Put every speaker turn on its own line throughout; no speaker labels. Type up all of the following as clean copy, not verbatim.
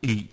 E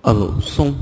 alô, som.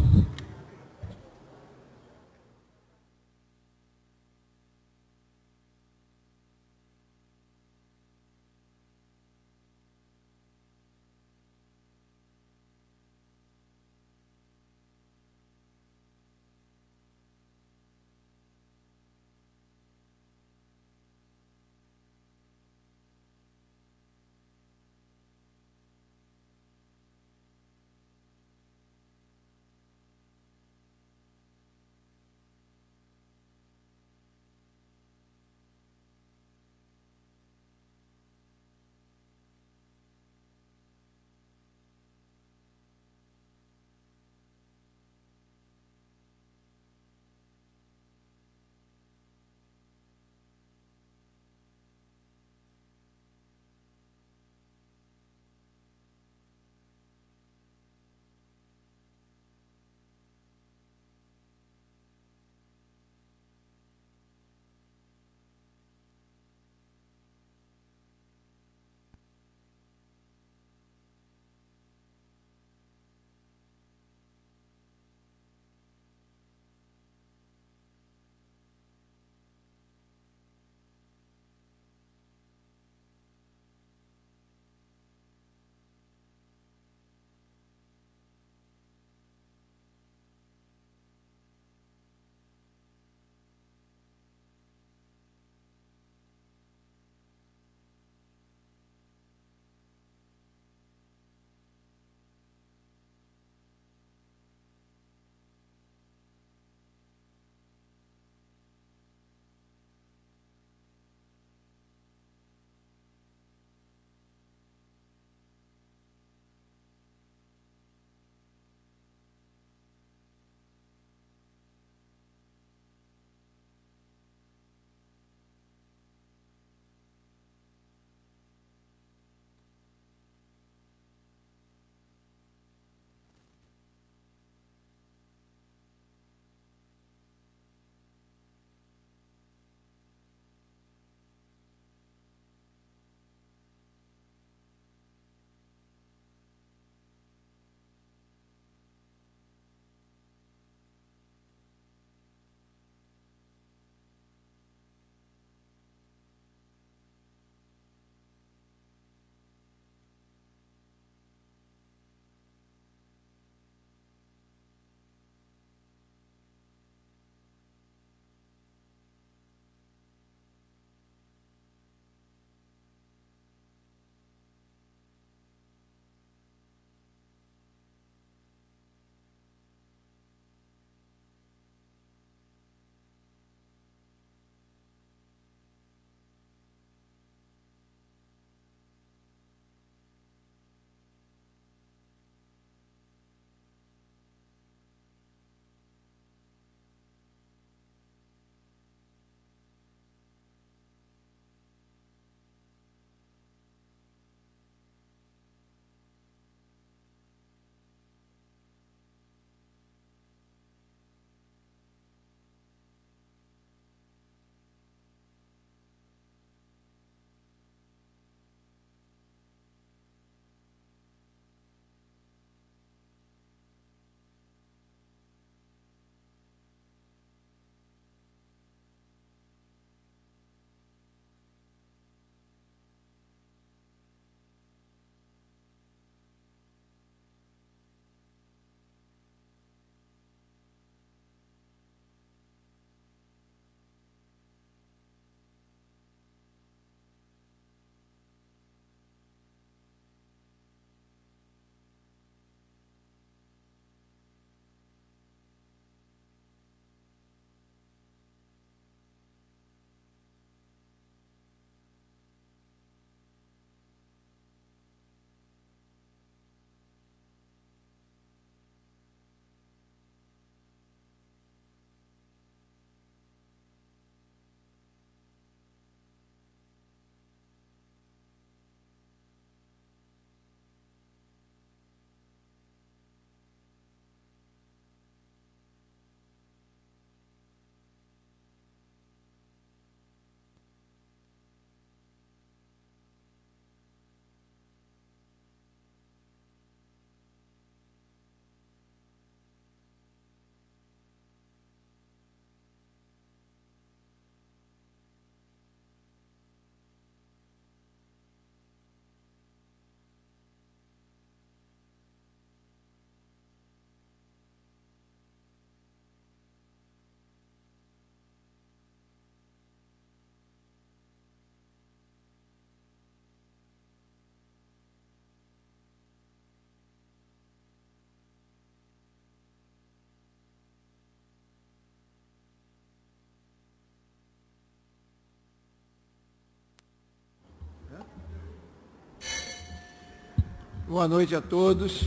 Boa noite a todos.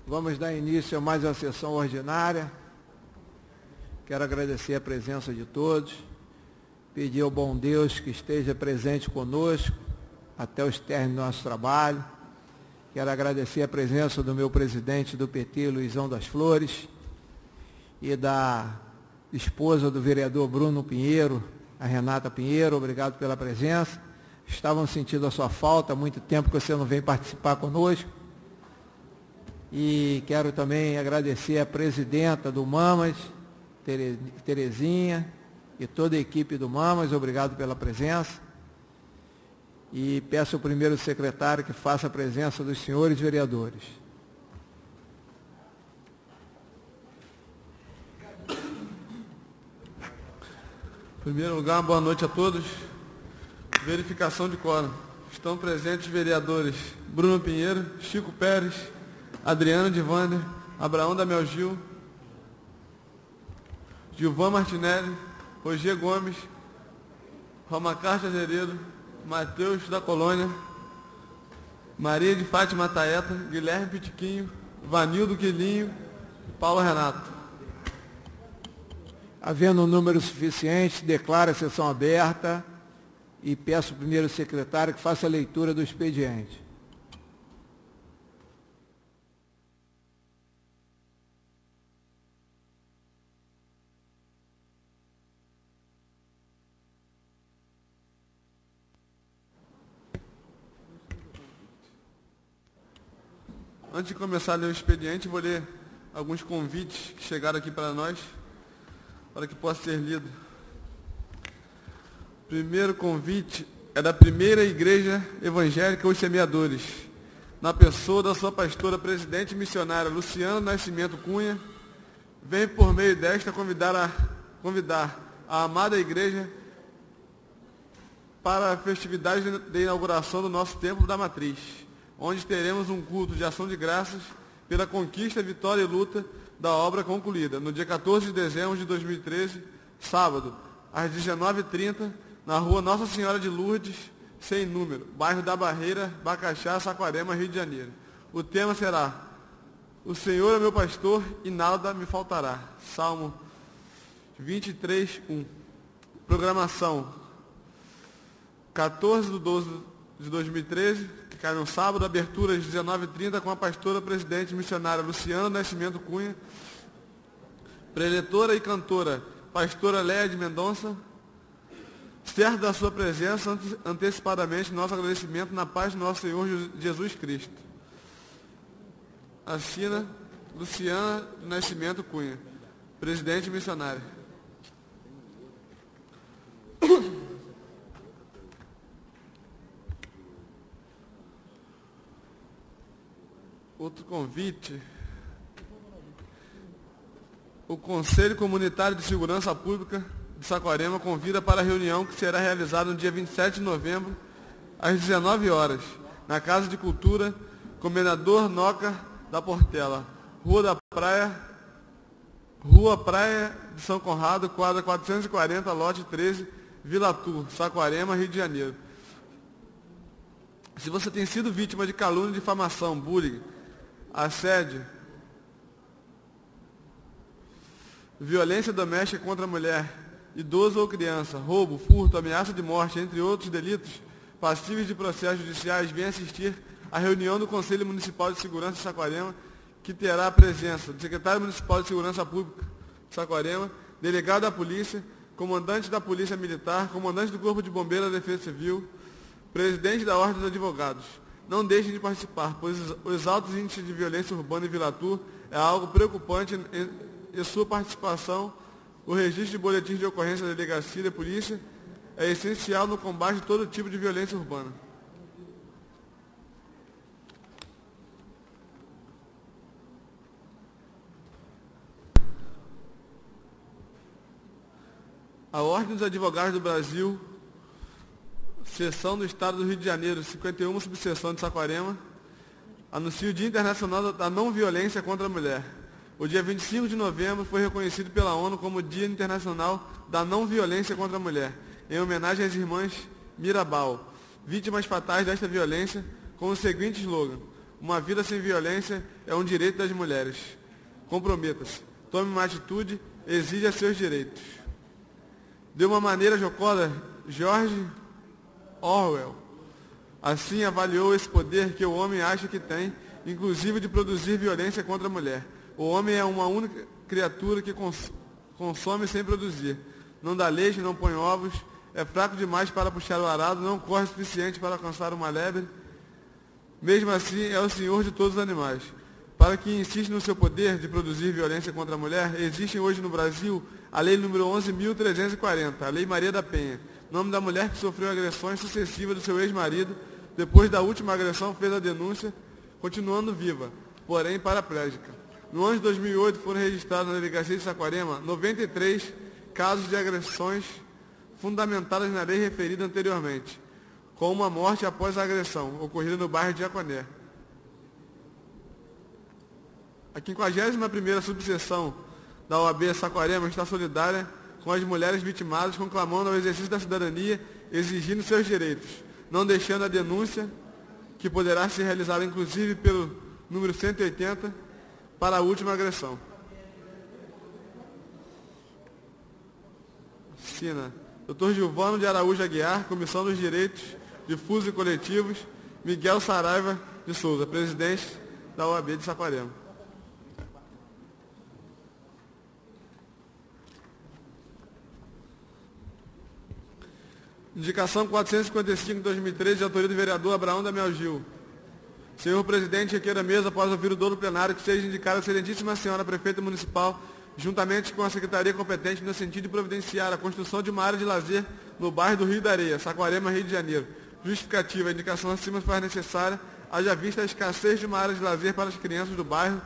Vamos dar início a mais uma sessão ordinária. Quero agradecer a presença de todos, pedir ao bom Deus que esteja presente conosco até o término do nosso trabalho. Quero agradecer a presença do meu presidente do PT, Luizão das Flores, e da esposa do vereador Bruno Pinheiro, a Renata Pinheiro. Obrigado pela presença. Estavam sentindo a sua falta, há muito tempo que você não vem participar conosco. E quero também agradecer a presidenta do Mamas, Terezinha, e toda a equipe do Mamas. Obrigado pela presença. E peço ao primeiro secretário que faça a presença dos senhores vereadores.
Em primeiro lugar, boa noite a todos. Verificação de quórum. Estão presentes os vereadores Bruno Pinheiro, Chico Pérez, Adriano de Vander, Abraão da Melgil, Gilvan Martinelli, Roger Gomes, Romacar Azeredo, Matheus da Colônia, Maria de Fátima Taeta, Guilherme Pitiquinho, Vanildo Quilinho, Paulo Renato.
Havendo um número suficiente, declaro a sessão aberta e peço ao primeiro secretário que faça a leitura do expediente.
Antes de começar a ler o expediente, vou ler alguns convites que chegaram aqui para nós, para que possa ser lido. O primeiro convite é da Primeira Igreja Evangélica Os Semeadores, na pessoa da sua pastora presidente missionária Luciana Nascimento Cunha. Vem por meio desta convidar a amada igreja para a festividade de inauguração do nosso Templo da Matriz, onde teremos um culto de ação de graças pela conquista, vitória e luta da obra concluída, no dia 14 de dezembro de 2013, sábado, às 19h30, na rua Nossa Senhora de Lourdes, sem número, bairro da Barreira, Bacaxá, Saquarema, Rio de Janeiro. O tema será: O Senhor é meu pastor e nada me faltará. Salmo 23:1. Programação: 14 de 12 de 2013, que cai no sábado, abertura às 19h30 com a pastora presidente missionária Luciana Nascimento Cunha, preletora e cantora pastora Léa de Mendonça. Certo da sua presença, antecipadamente nosso agradecimento na paz do nosso Senhor Jesus Cristo. Assina Luciana Nascimento Cunha, presidente missionária. Outro convite: o Conselho Comunitário de Segurança Pública de Saquarema convida para a reunião que será realizada no dia 27 de novembro, às 19 horas, na Casa de Cultura, Comendador Noca da Portela, Rua Praia de São Conrado, quadra 440, lote 13, Vila Tur, Saquarema, Rio de Janeiro. Se você tem sido vítima de calúnia, difamação, bullying, assédio, violência doméstica contra a mulher, idoso ou criança, roubo, furto, ameaça de morte, entre outros delitos passíveis de processos judiciais, venha assistir à reunião do Conselho Municipal de Segurança de Saquarema, que terá a presença do secretário municipal de Segurança Pública de Saquarema, delegado da Polícia, comandante da Polícia Militar, comandante do Corpo de Bombeiros da Defesa Civil, presidente da Ordem dos Advogados. Não deixem de participar, pois os altos índices de violência urbana em Vila Tur é algo preocupante e sua participação, o registro de boletins de ocorrência da delegacia da polícia, é essencial no combate a todo tipo de violência urbana. A Ordem dos Advogados do Brasil, Seção do Estado do Rio de Janeiro, 51, subseção de Saquarema, anuncia o Dia Internacional da Não Violência contra a Mulher. O dia 25 de novembro foi reconhecido pela ONU como Dia Internacional da Não Violência contra a Mulher, em homenagem às irmãs Mirabal, vítimas fatais desta violência, com o seguinte slogan: uma vida sem violência é um direito das mulheres. Comprometa-se, tome uma atitude, exija seus direitos. De uma maneira jocosa, George Orwell assim avaliou esse poder que o homem acha que tem, inclusive de produzir violência contra a mulher. O homem é uma única criatura que consome sem produzir. Não dá leite, não põe ovos, é fraco demais para puxar o arado, não corre o suficiente para alcançar uma lebre. Mesmo assim, é o senhor de todos os animais. Para quem insiste no seu poder de produzir violência contra a mulher, existem hoje no Brasil a Lei número 11.340, a Lei Maria da Penha, nome da mulher que sofreu agressões sucessivas do seu ex-marido. Depois da última agressão, fez a denúncia, continuando viva, porém paraplégica. No ano de 2008, foram registrados na delegacia de Saquarema 93 casos de agressões fundamentadas na lei referida anteriormente, com uma morte após a agressão, ocorrida no bairro de Jaconé. A 51ª subseção da OAB Saquarema está solidária com as mulheres vitimadas, conclamando ao exercício da cidadania, exigindo seus direitos, não deixando a denúncia, que poderá ser realizada inclusive pelo número 180, para a última agressão. Assina Dr. Gilvano de Araújo Aguiar, Comissão dos Direitos Difusos e Coletivos, Miguel Saraiva de Souza, presidente da OAB de Saquarema. Indicação 455 de 2013, de autoria do vereador Abraão Damião Gil. Senhor presidente, requeira a mesa, após ouvir o dolo plenário, que seja indicada a excelentíssima senhora prefeita municipal, juntamente com a secretaria competente, no sentido de providenciar a construção de uma área de lazer no bairro do Rio da Areia, Saquarema, Rio de Janeiro. Justificativa: a indicação acima faz necessária, haja vista a escassez de uma área de lazer para as crianças do bairro,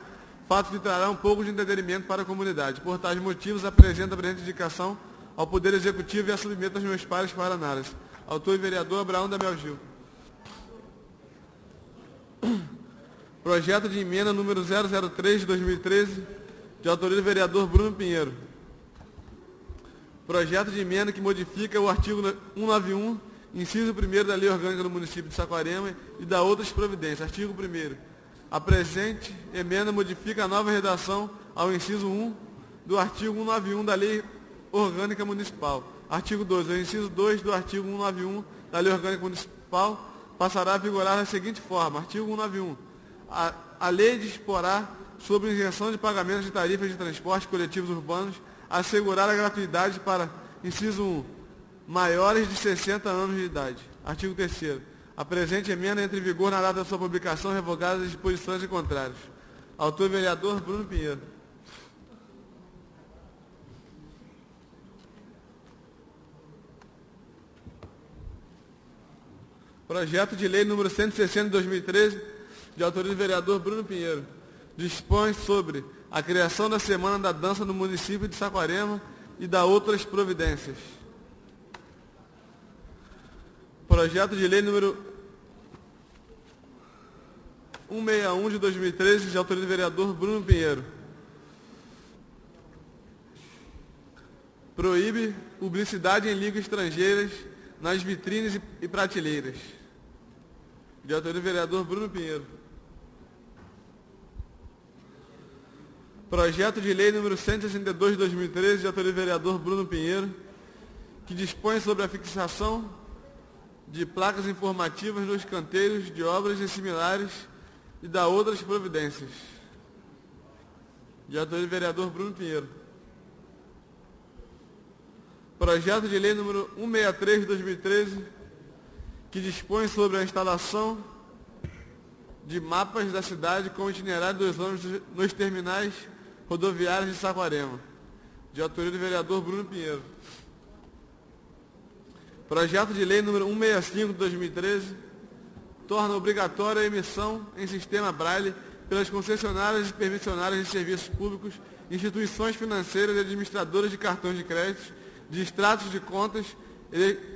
fato que trará um pouco de entretenimento para a comunidade. Por tais motivos, apresento a presente indicação ao Poder Executivo e a submeto aos meus pares para análise. Autor e vereador Abraão Damião Gil. Projeto de emenda número 003 de 2013, de autoria do vereador Bruno Pinheiro. Projeto de emenda que modifica o artigo 191, inciso 1º da Lei Orgânica do Município de Saquarema e dá outras providências. Artigo 1º. A presente emenda modifica a nova redação ao inciso 1 do artigo 191 da Lei Orgânica Municipal. Artigo 2. O inciso 2 do artigo 191 da Lei Orgânica Municipal passará a vigorar da seguinte forma. Artigo 191. A lei disporá sobre isenção de pagamentos de tarifas de transporte coletivos urbanos, assegurar a gratuidade para, inciso 1, maiores de 60 anos de idade. Artigo 3º. A presente emenda entra em vigor na data da sua publicação, revogadas as disposições e contrários. Autor e vereador Bruno Pinheiro. Projeto de lei número 160 de 2013, de autoria do vereador Bruno Pinheiro, dispõe sobre a criação da Semana da Dança no município de Saquarema e da outras providências. Projeto de lei número 161 de 2013, de autoria do vereador Bruno Pinheiro. Proíbe publicidade em línguas estrangeiras nas vitrines e prateleiras. De autoria do vereador Bruno Pinheiro. Projeto de lei número 162 de 2013, de autoria do vereador Bruno Pinheiro, que dispõe sobre a fixação de placas informativas nos canteiros de obras e similares e da outras providências. De autoria do vereador Bruno Pinheiro. Projeto de lei número 163 de 2013, que dispõe sobre a instalação de mapas da cidade com itinerário dos ônibus nos terminais rodoviários de Saquarema. De autoria do vereador Bruno Pinheiro. Projeto de lei número 165 de 2013, torna obrigatória a emissão em sistema Braille pelas concessionárias e permissionárias de serviços públicos, instituições financeiras e administradoras de cartões de crédito, de extratos de contas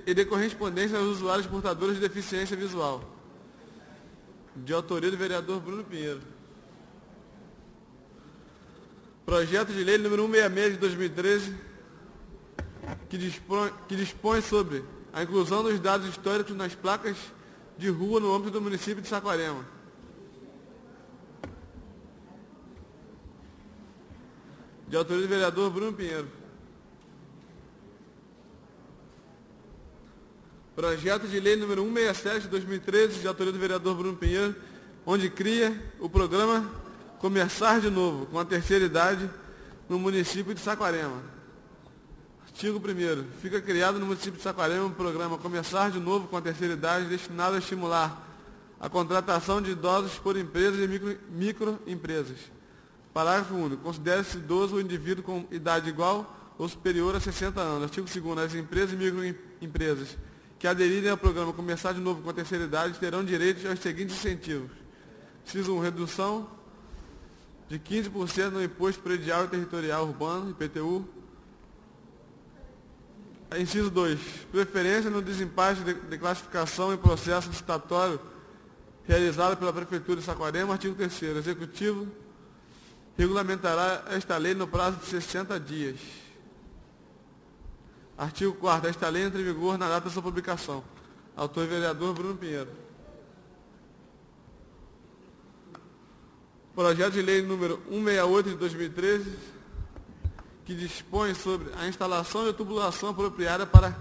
e de correspondência aos usuários portadores de deficiência visual. De autoria do vereador Bruno Pinheiro. Projeto de lei número 166 de 2013, que dispõe sobre a inclusão dos dados históricos nas placas de rua no âmbito do município de Saquarema. De autoria do vereador Bruno Pinheiro. Projeto de lei número 167 de 2013, de autoria do vereador Bruno Pinheiro, onde cria o programa Começar de Novo, com a terceira idade, no município de Saquarema. Artigo 1º. Fica criado no município de Saquarema o programa Começar de Novo, com a terceira idade, destinado a estimular a contratação de idosos por empresas e microempresas. Parágrafo único. Considera-se idoso o indivíduo com idade igual ou superior a 60 anos. Artigo 2º. As empresas e microempresas que aderirem ao programa Começar de Novo com a terceira idade terão direito aos seguintes incentivos. Inciso 1, redução de 15% no Imposto Predial e Territorial Urbano, IPTU. Inciso 2, preferência no desempate de classificação em processo licitatório realizado pela Prefeitura de Saquarema. Artigo 3º, Executivo regulamentará esta lei no prazo de 60 dias. Artigo 4º. Esta lei entra em vigor na data da sua publicação. Autor e vereador Bruno Pinheiro. Projeto de lei número 168 de 2013, que dispõe sobre a instalação de tubulação apropriada para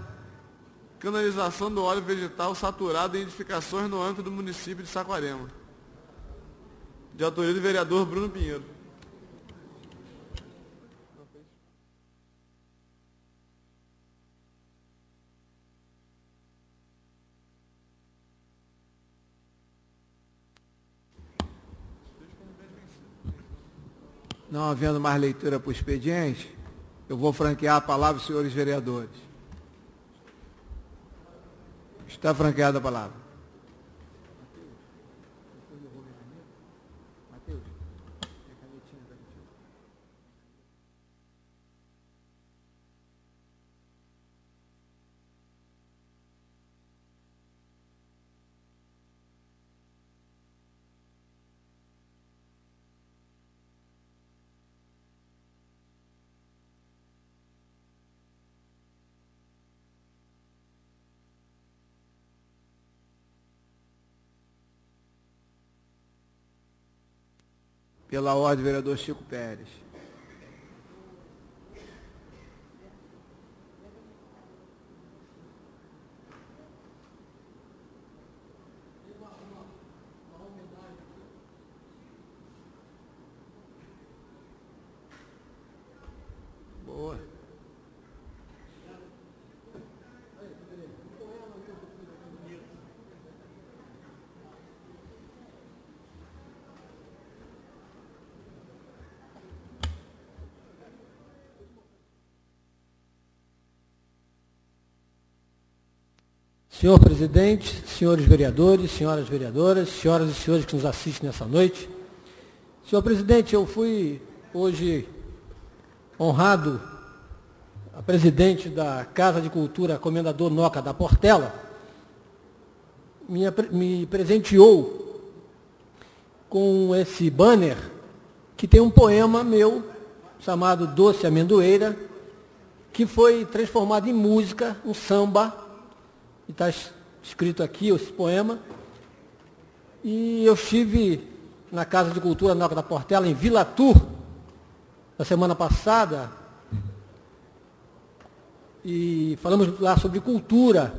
canalização do óleo vegetal saturado em edificações no âmbito do município de Saquarema. De autoria do vereador Bruno Pinheiro.
Não havendo mais leitura para o expediente, eu vou franquear a palavra aos senhores vereadores. Está franqueada a palavra. Pela ordem, vereador Chico Pérez. Boa.
Senhor presidente, senhores vereadores, senhoras vereadoras, senhoras e senhores que nos assistem nessa noite. Senhor presidente, eu fui hoje honrado a presidente da Casa de Cultura Comendador Noca da Portela, me presenteou com esse banner que tem um poema meu chamado Doce Amendoeira, que foi transformado em música, um samba. E está escrito aqui esse poema. E eu estive na Casa de Cultura Noca da Portela, em Vila Tur, na semana passada, e falamos lá sobre cultura.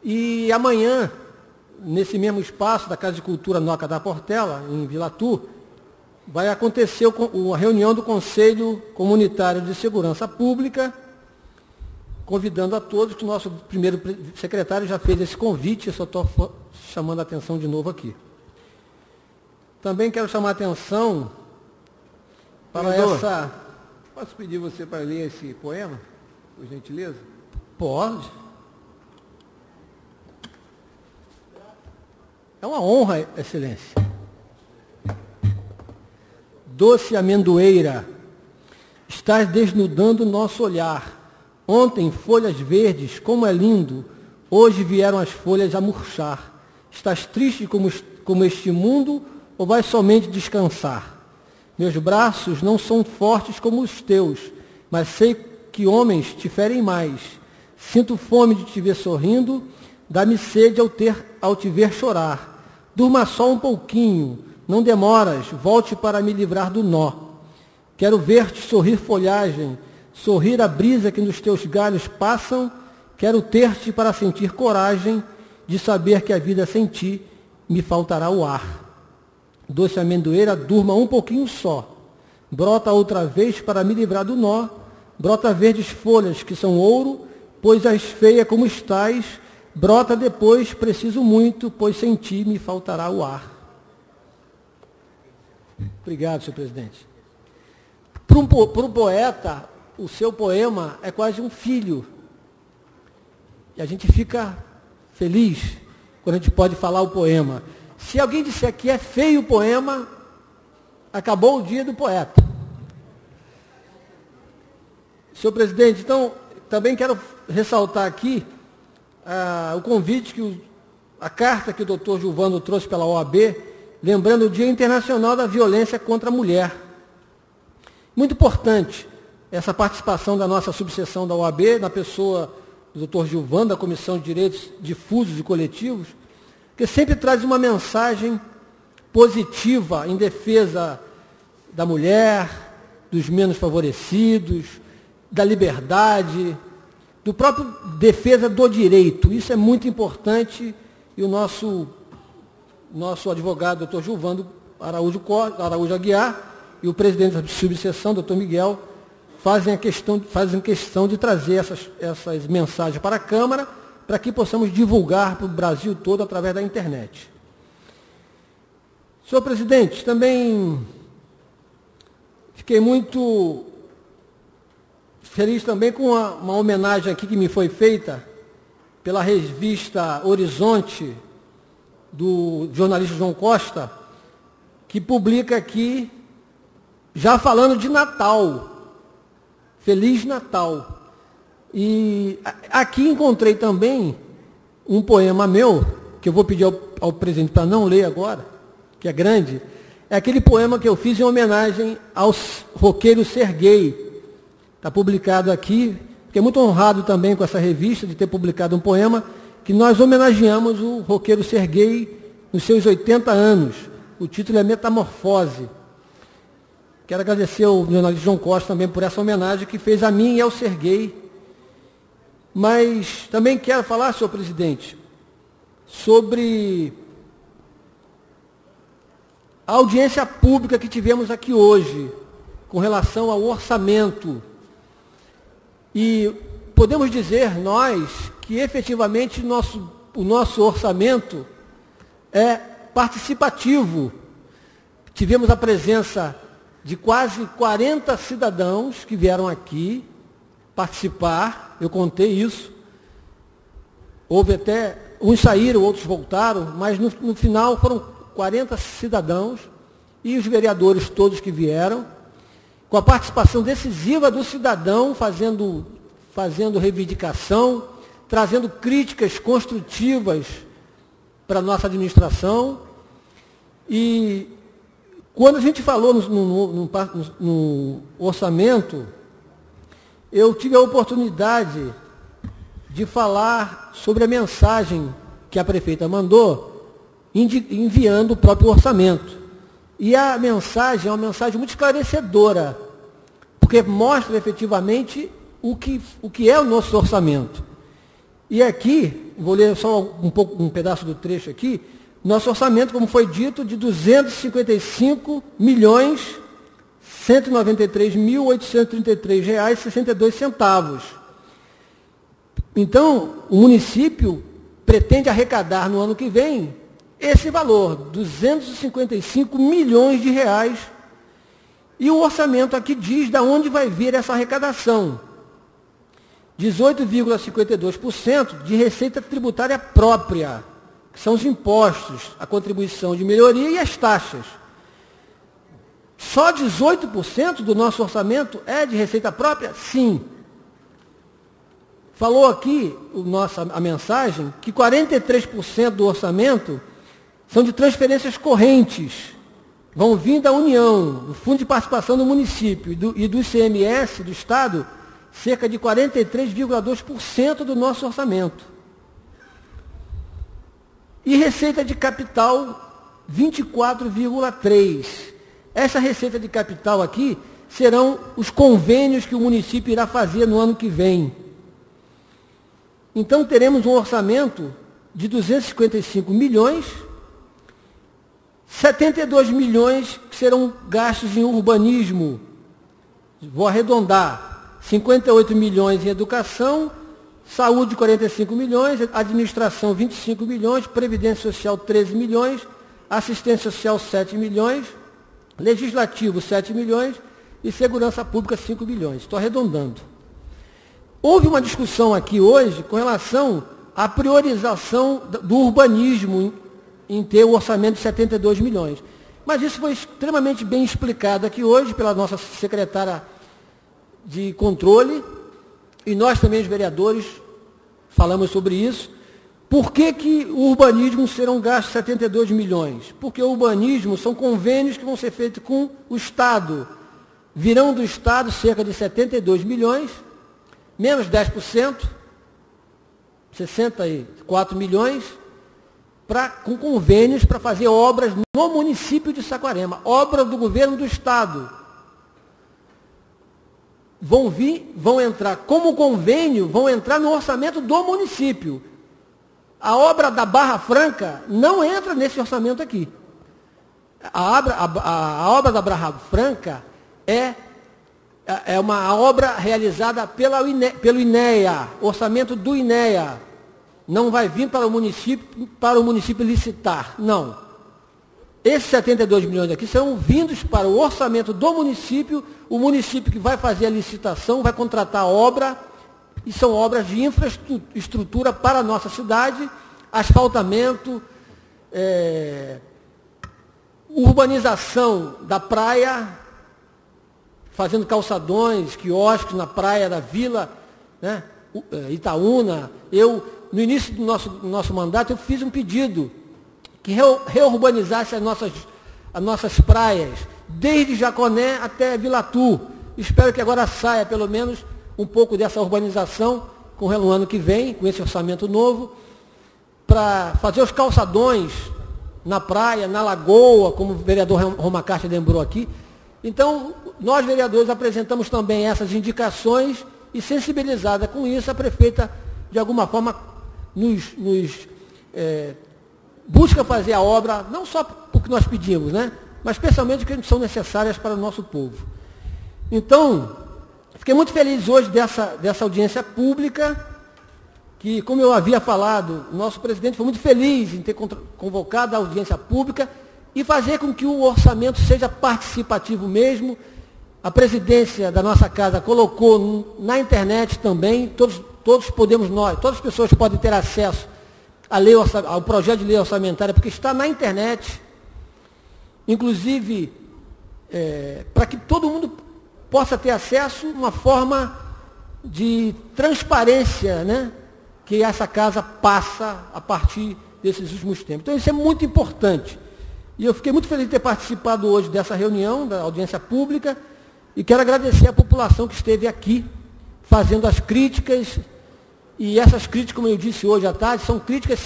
E amanhã, nesse mesmo espaço da Casa de Cultura Noca da Portela, em Vila Tur, vai acontecer a reunião do Conselho Comunitário de Segurança Pública, convidando a todos, que o nosso primeiro secretário já fez esse convite, eu só estou chamando a atenção de novo aqui. Também quero chamar a atenção para
vereador,
essa...
Posso pedir você para ler esse poema, por gentileza?
Pode. É uma honra, excelência. Doce amendoeira, estás desnudando nosso olhar. Ontem, folhas verdes, como é lindo, hoje vieram as folhas a murchar. Estás triste como este mundo, ou vais somente descansar? Meus braços não são fortes como os teus, mas sei que homens te ferem mais. Sinto fome de te ver sorrindo, dá-me sede ao te ver chorar. Durma só um pouquinho, não demoras, volte para me livrar do nó. Quero ver-te sorrir folhagem, sorrir a brisa que nos teus galhos passam. Quero ter-te para sentir coragem de saber que a vida sem ti me faltará o ar. Doce amendoeira, durma um pouquinho só. Brota outra vez para me livrar do nó. Brota verdes folhas que são ouro, pois és feia como estás. Brota depois, preciso muito, pois sem ti me faltará o ar. Obrigado, senhor presidente. Para um poeta, o seu poema é quase um filho. E a gente fica feliz quando a gente pode falar o poema. Se alguém disser que é feio o poema, acabou o dia do poeta. Senhor presidente, então, também quero ressaltar aqui o convite, a carta que o doutor Gilvando trouxe pela OAB, lembrando o Dia Internacional da Violência contra a Mulher. Muito importante essa participação da nossa subseção da OAB, na pessoa do doutor Gilvando, da Comissão de Direitos Difusos e Coletivos, que sempre traz uma mensagem positiva em defesa da mulher, dos menos favorecidos, da liberdade, do próprio defesa do direito. Isso é muito importante e o nosso advogado, doutor Gilvando Araújo Aguiar, e o presidente da subseção, doutor Miguel, fazem questão de trazer essas mensagens para a Câmara, para que possamos divulgar para o Brasil todo através da internet. Senhor presidente, também fiquei muito feliz também com uma homenagem aqui que me foi feita pela revista Horizonte, do jornalista João Costa, que publica aqui, já falando de Natal. Feliz Natal. E aqui encontrei também um poema meu, que eu vou pedir ao presidente para não ler agora, que é grande. É aquele poema que eu fiz em homenagem aos roqueiros Serguei. Está publicado aqui. Fiquei muito honrado também com essa revista de ter publicado um poema que nós homenageamos o roqueiro Serguei nos seus 80 anos. O título é Metamorfose. Quero agradecer ao jornalista João Costa também por essa homenagem que fez a mim e ao Serguei. Mas também quero falar, senhor presidente, sobre a audiência pública que tivemos aqui hoje, com relação ao orçamento. E podemos dizer, nós, que efetivamente o nosso orçamento é participativo. Tivemos a presença de quase 40 cidadãos que vieram aqui participar, eu contei isso. Houve até, uns saíram, outros voltaram, mas no final foram 40 cidadãos e os vereadores todos que vieram, com a participação decisiva do cidadão, fazendo reivindicação, trazendo críticas construtivas para a nossa administração. E quando a gente falou no orçamento, eu tive a oportunidade de falar sobre a mensagem que a prefeita mandou, enviando o próprio orçamento. E a mensagem é uma mensagem muito esclarecedora, porque mostra efetivamente o que é o nosso orçamento. E aqui, vou ler só um pedaço do trecho aqui. Nosso orçamento, como foi dito, de R$ 255.193.833,62. Então, o município pretende arrecadar no ano que vem esse valor, 255 milhões de reais. E o orçamento aqui diz de onde vai vir essa arrecadação. 18,52% de receita tributária própria, que são os impostos, a contribuição de melhoria e as taxas. Só 18% do nosso orçamento é de receita própria? Sim. Falou aqui a mensagem que 43% do orçamento são de transferências correntes, vão vir da União, do Fundo de Participação do Município e do ICMS do Estado, cerca de 43,2% do nosso orçamento. E receita de capital, 24,3. Essa receita de capital aqui serão os convênios que o município irá fazer no ano que vem. Então teremos um orçamento de 255 milhões, 72 milhões que serão gastos em urbanismo. Vou arredondar, 58 milhões em educação, saúde 45 milhões, administração 25 milhões, previdência social 13 milhões, assistência social 7 milhões, legislativo 7 milhões e segurança pública 5 milhões. Estou arredondando. Houve uma discussão aqui hoje com relação à priorização do urbanismo em ter o orçamento de 72 milhões. Mas isso foi extremamente bem explicado aqui hoje pela nossa secretária de controle, e nós também, os vereadores, falamos sobre isso. Por que o urbanismo serão gastos 72 milhões? Porque o urbanismo são convênios que vão ser feitos com o Estado. Virão do Estado cerca de 72 milhões, menos 10%, 64 milhões, com convênios para fazer obras no município de Saquarema, obras do governo do Estado. Vão entrar como convênio, vão entrar no orçamento do município. A obra da Barra Franca não entra nesse orçamento aqui. A obra da Barra Franca é uma obra realizada pelo INEA, orçamento do INEA. Não vai vir para o município licitar, não. Esses 72 milhões aqui serão vindos para o orçamento do município, o município que vai fazer a licitação, vai contratar a obra, e são obras de infraestrutura para a nossa cidade, asfaltamento, urbanização da praia, fazendo calçadões, quiosques na praia da vila, né? Itaúna. No início do nosso mandato, eu fiz um pedido que reurbanizasse as nossas praias, desde Jaconé até Vilatu. Espero que agora saia, pelo menos, um pouco dessa urbanização com o ano que vem, com esse orçamento novo, para fazer os calçadões na praia, na lagoa, como o vereador Romacarte lembrou aqui. Então, nós, vereadores, apresentamos também essas indicações e, sensibilizada com isso, a prefeita, de alguma forma, busca fazer a obra, não só porque nós pedimos, né? Mas especialmente porque são necessárias para o nosso povo. Então, fiquei muito feliz hoje dessa audiência pública, que, como eu havia falado, o nosso presidente foi muito feliz em ter convocado a audiência pública e fazer com que o orçamento seja participativo mesmo. A presidência da nossa casa colocou na internet também, todas as pessoas podem ter acesso ao projeto de lei orçamentária, porque está na internet, inclusive, para que todo mundo possa ter acesso, uma forma de transparência, né, que essa casa passa a partir desses últimos tempos. Então, isso é muito importante. E eu fiquei muito feliz de ter participado hoje dessa reunião, da audiência pública, e quero agradecer à população que esteve aqui, fazendo as críticas, e essas críticas, como eu disse hoje à tarde, são críticas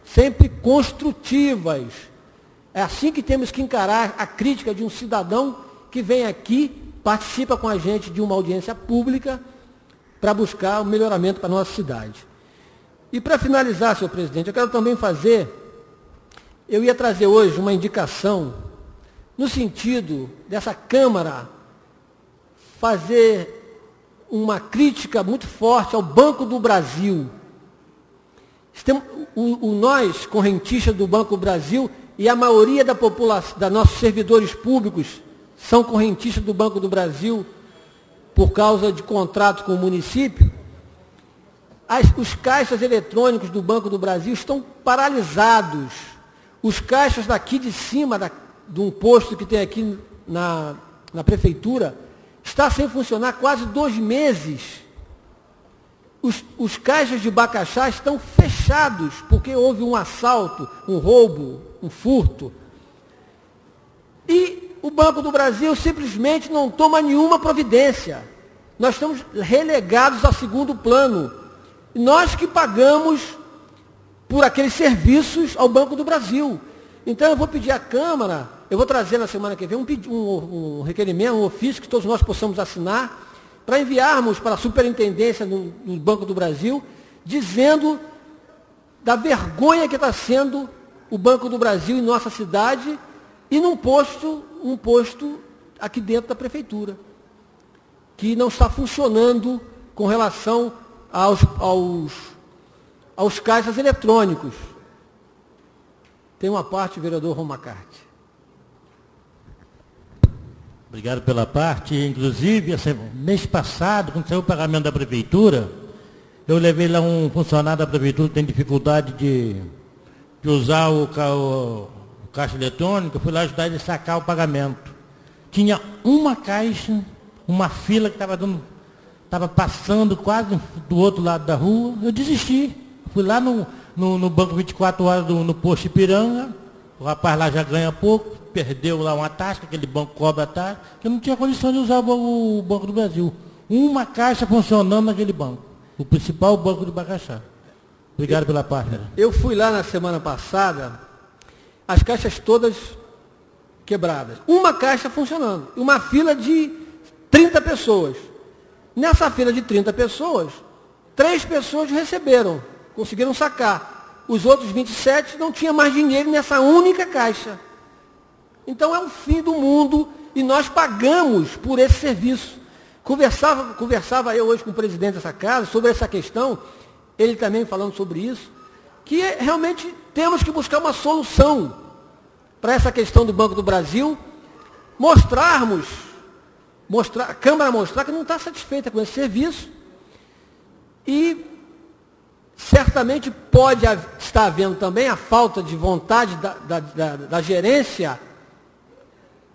sempre construtivas. É assim que temos que encarar a crítica de um cidadão que vem aqui, participa com a gente de uma audiência pública, para buscar o melhoramento para a nossa cidade. E para finalizar, senhor presidente, eu quero também eu ia trazer hoje uma indicação, no sentido dessa Câmara fazer uma crítica muito forte ao Banco do Brasil. Nós, correntistas do Banco do Brasil, e a maioria da população, dos nossos servidores públicos, são correntistas do Banco do Brasil, por causa de contrato com o município. Os caixas eletrônicos do Banco do Brasil estão paralisados. Os caixas daqui de cima, de um posto que tem aqui na prefeitura, está sem funcionar quase 2 meses. Os caixas de Bacaxá estão fechados, porque houve um assalto, um roubo, um furto. E o Banco do Brasil simplesmente não toma nenhuma providência. Nós estamos relegados a segundo plano. Nós que pagamos por aqueles serviços ao Banco do Brasil. Então eu vou pedir à Câmara, eu vou trazer na semana que vem um requerimento, um ofício que todos nós possamos assinar, para enviarmos para a Superintendência do Banco do Brasil, dizendo da vergonha que está sendo o Banco do Brasil em nossa cidade e um posto aqui dentro da Prefeitura, que não está funcionando com relação aos caixas eletrônicos. Tem uma parte, vereador Romacarte.
Obrigado pela parte. Inclusive, mês passado, quando saiu o pagamento da Prefeitura, eu levei lá um funcionário da Prefeitura que tem dificuldade de usar o caixa eletrônico, eu fui lá ajudar ele a sacar o pagamento. Tinha uma caixa, uma fila que estava passando quase do outro lado da rua, eu desisti. Fui lá no banco 24 horas no posto Ipiranga, o rapaz lá já ganha pouco, perdeu lá uma taxa, aquele banco cobra a taxa, que eu não tinha condição de usar o Banco do Brasil. Uma caixa funcionando naquele banco, o principal banco de Bacaxá. Obrigado pela parte.
Eu fui lá na semana passada, as caixas todas quebradas. Uma caixa funcionando, uma fila de 30 pessoas. Nessa fila de 30 pessoas, 3 pessoas receberam, conseguiram sacar. Os outros 27 não tinham mais dinheiro nessa única caixa. Então é o fim do mundo e nós pagamos por esse serviço. Conversava eu hoje com o presidente dessa casa sobre essa questão, ele também falando sobre isso, que realmente temos que buscar uma solução para essa questão do Banco do Brasil, a Câmara mostrar que não está satisfeita com esse serviço e certamente pode estar havendo também a falta de vontade da gerência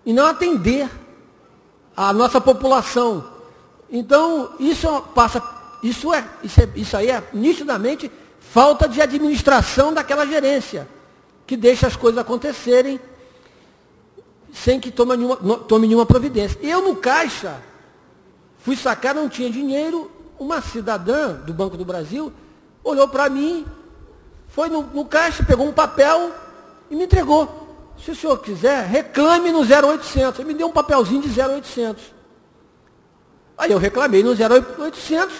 e não atender a nossa população. Então, isso aí é nitidamente falta de administração daquela gerência, que deixa as coisas acontecerem sem que tome nenhuma providência. Eu no caixa, fui sacar, não tinha dinheiro, uma cidadã do Banco do Brasil olhou para mim, foi no caixa, pegou um papel e me entregou. Se o senhor quiser, reclame no 0800. Ele me deu um papelzinho de 0800. Aí eu reclamei no 0800,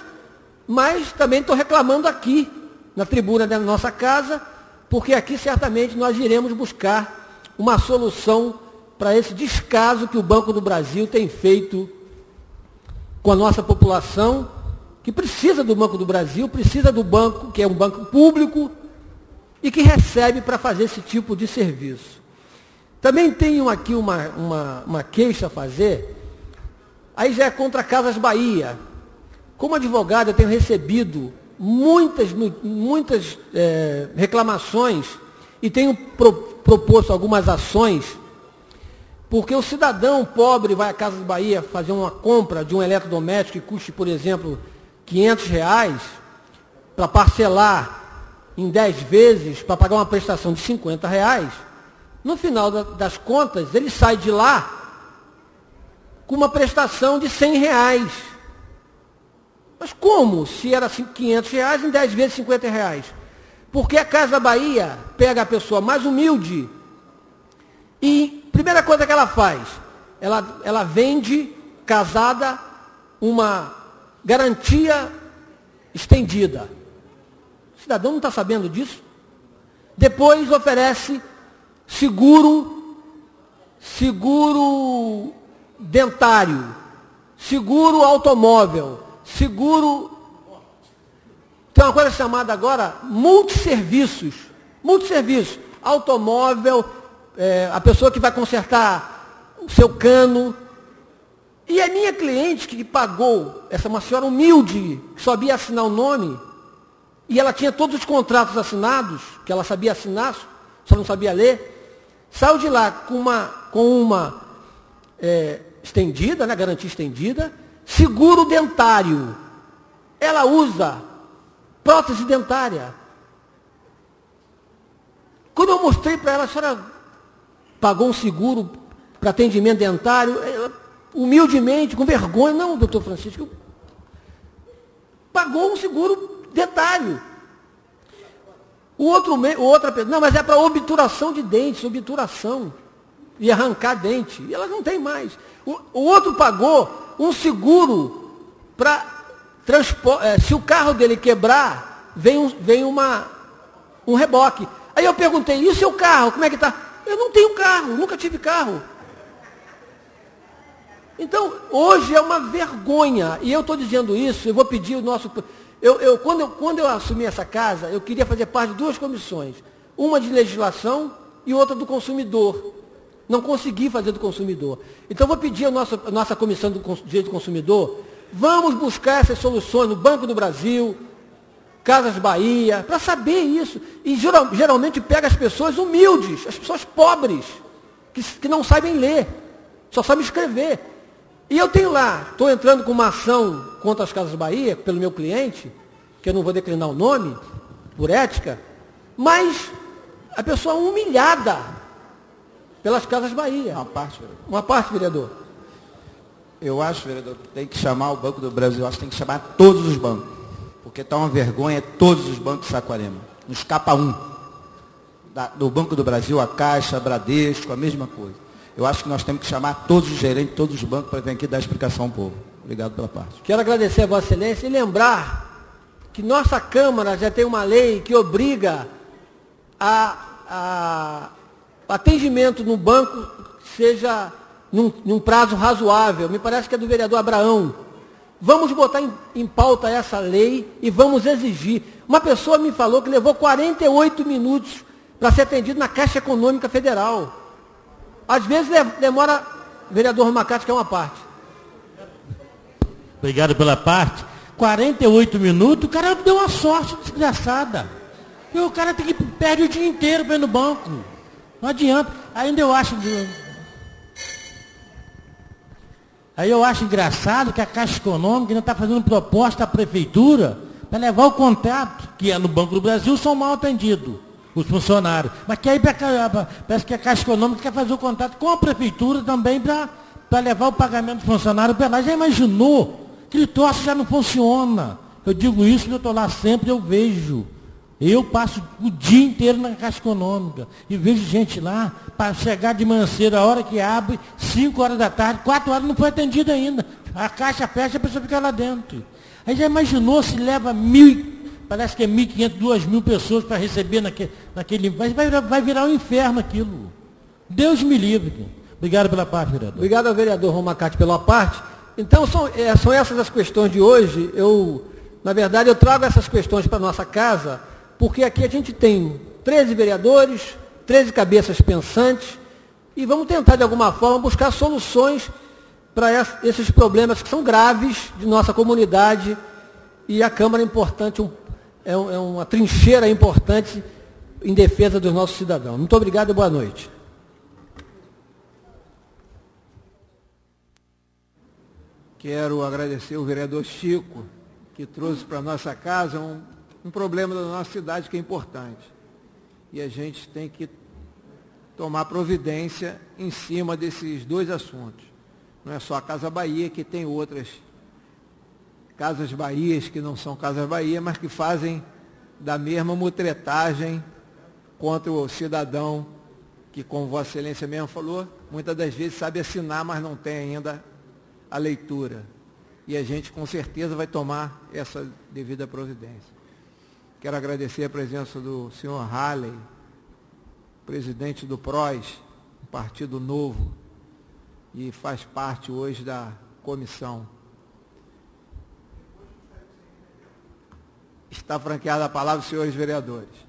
mas também estou reclamando aqui, na tribuna da nossa casa, porque aqui certamente nós iremos buscar uma solução para esse descaso que o Banco do Brasil tem feito com a nossa população, que precisa do Banco do Brasil, precisa do banco, que é um banco público, e que recebe para fazer esse tipo de serviço. Também tenho aqui uma queixa a fazer, aí já é contra a Casas Bahia. Como advogado, eu tenho recebido muitas reclamações e tenho proposto algumas ações, porque o cidadão pobre vai à Casas Bahia fazer uma compra de um eletrodoméstico que custe, por exemplo, R$500, para parcelar em 10 vezes, para pagar uma prestação de R$50, no final das contas, ele sai de lá com uma prestação de R$100. Mas como? Se era R$500, em 10 vezes R$50. Porque a Casa Bahia pega a pessoa mais humilde e, primeira coisa que ela faz, ela vende, casada, uma garantia estendida. O cidadão não está sabendo disso. Depois oferece seguro dentário, seguro automóvel, seguro... Tem uma coisa chamada agora multisserviços. Multisserviços. Automóvel, a pessoa que vai consertar o seu cano. E a minha cliente que pagou, uma senhora humilde, que sabia assinar o nome, e ela tinha todos os contratos assinados, que ela sabia assinar, só não sabia ler, saiu de lá com uma estendida, né, garantia estendida, seguro dentário. Ela usa prótese dentária. Quando eu mostrei para ela, a senhora pagou um seguro para atendimento dentário, ela, humildemente, com vergonha, não, doutor Francisco, pagou um seguro dentário. Outra pessoa, não, mas é para obturação de dentes, obturação. E arrancar dente. E ela não tem mais. O outro pagou um seguro para transporte. Se o carro dele quebrar, vem um reboque. Aí eu perguntei, e o seu carro, como é que está? Eu não tenho carro, nunca tive carro. Então, hoje é uma vergonha. E eu estou dizendo isso, eu vou pedir o nosso... Quando eu assumi essa casa, eu queria fazer parte de duas comissões. Uma de legislação e outra do consumidor. Não consegui fazer do consumidor. Então, eu vou pedir a nossa comissão do direito do consumidor, vamos buscar essas soluções no Banco do Brasil, Casas Bahia, para saber isso. E geralmente pega as pessoas humildes, as pessoas pobres, que não sabem ler, só sabem escrever. E eu tenho lá, estou entrando com uma ação contra as Casas Bahia, pelo meu cliente, que eu não vou declinar o nome, por ética, mas a pessoa é humilhada pelas Casas Bahia. Uma parte, vereador.
Eu acho, vereador, que tem que chamar o Banco do Brasil, eu acho que tem que chamar todos os bancos. Porque está uma vergonha todos os bancos de Saquarema. Não escapa um. Do Banco do Brasil, a Caixa, a Bradesco, a mesma coisa. Eu acho que nós temos que chamar todos os gerentes, todos os bancos, para vir aqui dar explicação ao povo. Obrigado pela parte.
Quero agradecer a Vossa Excelência e lembrar que nossa Câmara já tem uma lei que obriga a atendimento no banco seja num prazo razoável. Me parece que é do vereador Abraão. Vamos botar em pauta essa lei e vamos exigir. Uma pessoa me falou que levou 48 minutos para ser atendido na Caixa Econômica Federal. Às vezes demora, vereador Romacati, que é uma parte.
Obrigado pela parte. 48 minutos, o cara deu uma sorte desgraçada. E o cara perde o dia inteiro para ir no banco. Não adianta. Aí eu acho engraçado que a Caixa Econômica ainda está fazendo proposta à prefeitura para levar o contato, que é no Banco do Brasil, são mal atendidos, os funcionários. Mas que aí parece que a Caixa Econômica quer fazer o contato com a prefeitura também para levar o pagamento do funcionário para lá. Já imaginou? Aquele troço já não funciona. Eu digo isso, eu estou lá sempre, eu vejo. Eu passo o dia inteiro na Caixa Econômica e vejo gente lá, para chegar de manhã cedo, a hora que abre, 5 horas da tarde, 4 horas não foi atendida ainda. A caixa fecha, a pessoa fica lá dentro. Aí já imaginou se leva parece que é 1.500, 2.000 pessoas para receber naquele... Vai virar um inferno aquilo. Deus me livre. Obrigado pela parte, vereador.
Obrigado ao vereador Romacati pela parte. Então, são essas as questões de hoje. Na verdade, eu trago essas questões para a nossa casa, porque aqui a gente tem 13 vereadores, 13 cabeças pensantes, e vamos tentar, de alguma forma, buscar soluções para esses problemas que são graves de nossa comunidade, e a Câmara é importante, é uma trincheira importante em defesa dos nossos cidadãos. Muito obrigado e boa noite.
Quero agradecer o vereador Chico, que trouxe para a nossa casa um problema da nossa cidade que é importante. E a gente tem que tomar providência em cima desses dois assuntos. Não é só a Casa Bahia, que tem outras Casas Bahias que não são Casas Bahia, mas que fazem da mesma mutretagem contra o cidadão que, como Vossa Excelência mesmo falou, muitas das vezes sabe assinar, mas não tem ainda a leitura. E a gente, com certeza, vai tomar essa devida providência. Quero agradecer a presença do senhor Halley, presidente do PROS, Partido Novo, e faz parte hoje da comissão. Está franqueada a palavra dos senhores vereadores.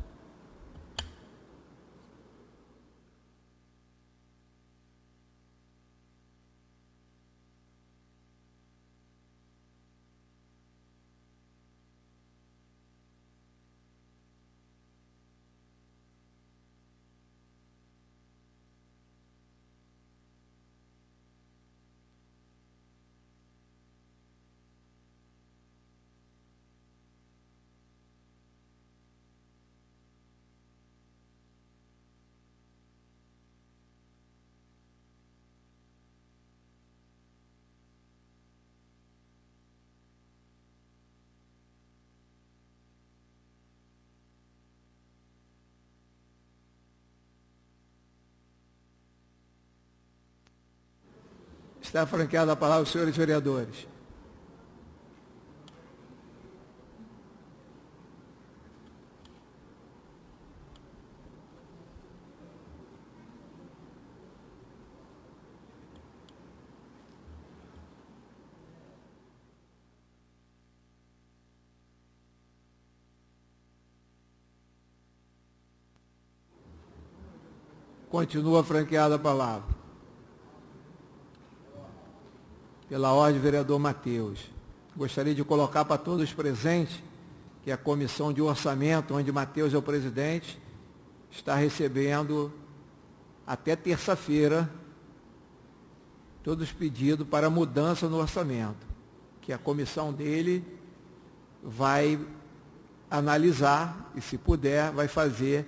Está franqueada a palavra aos senhores vereadores. Continua franqueada a palavra. Pela ordem, vereador Matheus. Gostaria de colocar para todos presentes que a Comissão de Orçamento, onde Matheus é o presidente, está recebendo até terça-feira todos os pedidos para mudança no orçamento, que a comissão dele vai analisar e, se puder, vai fazer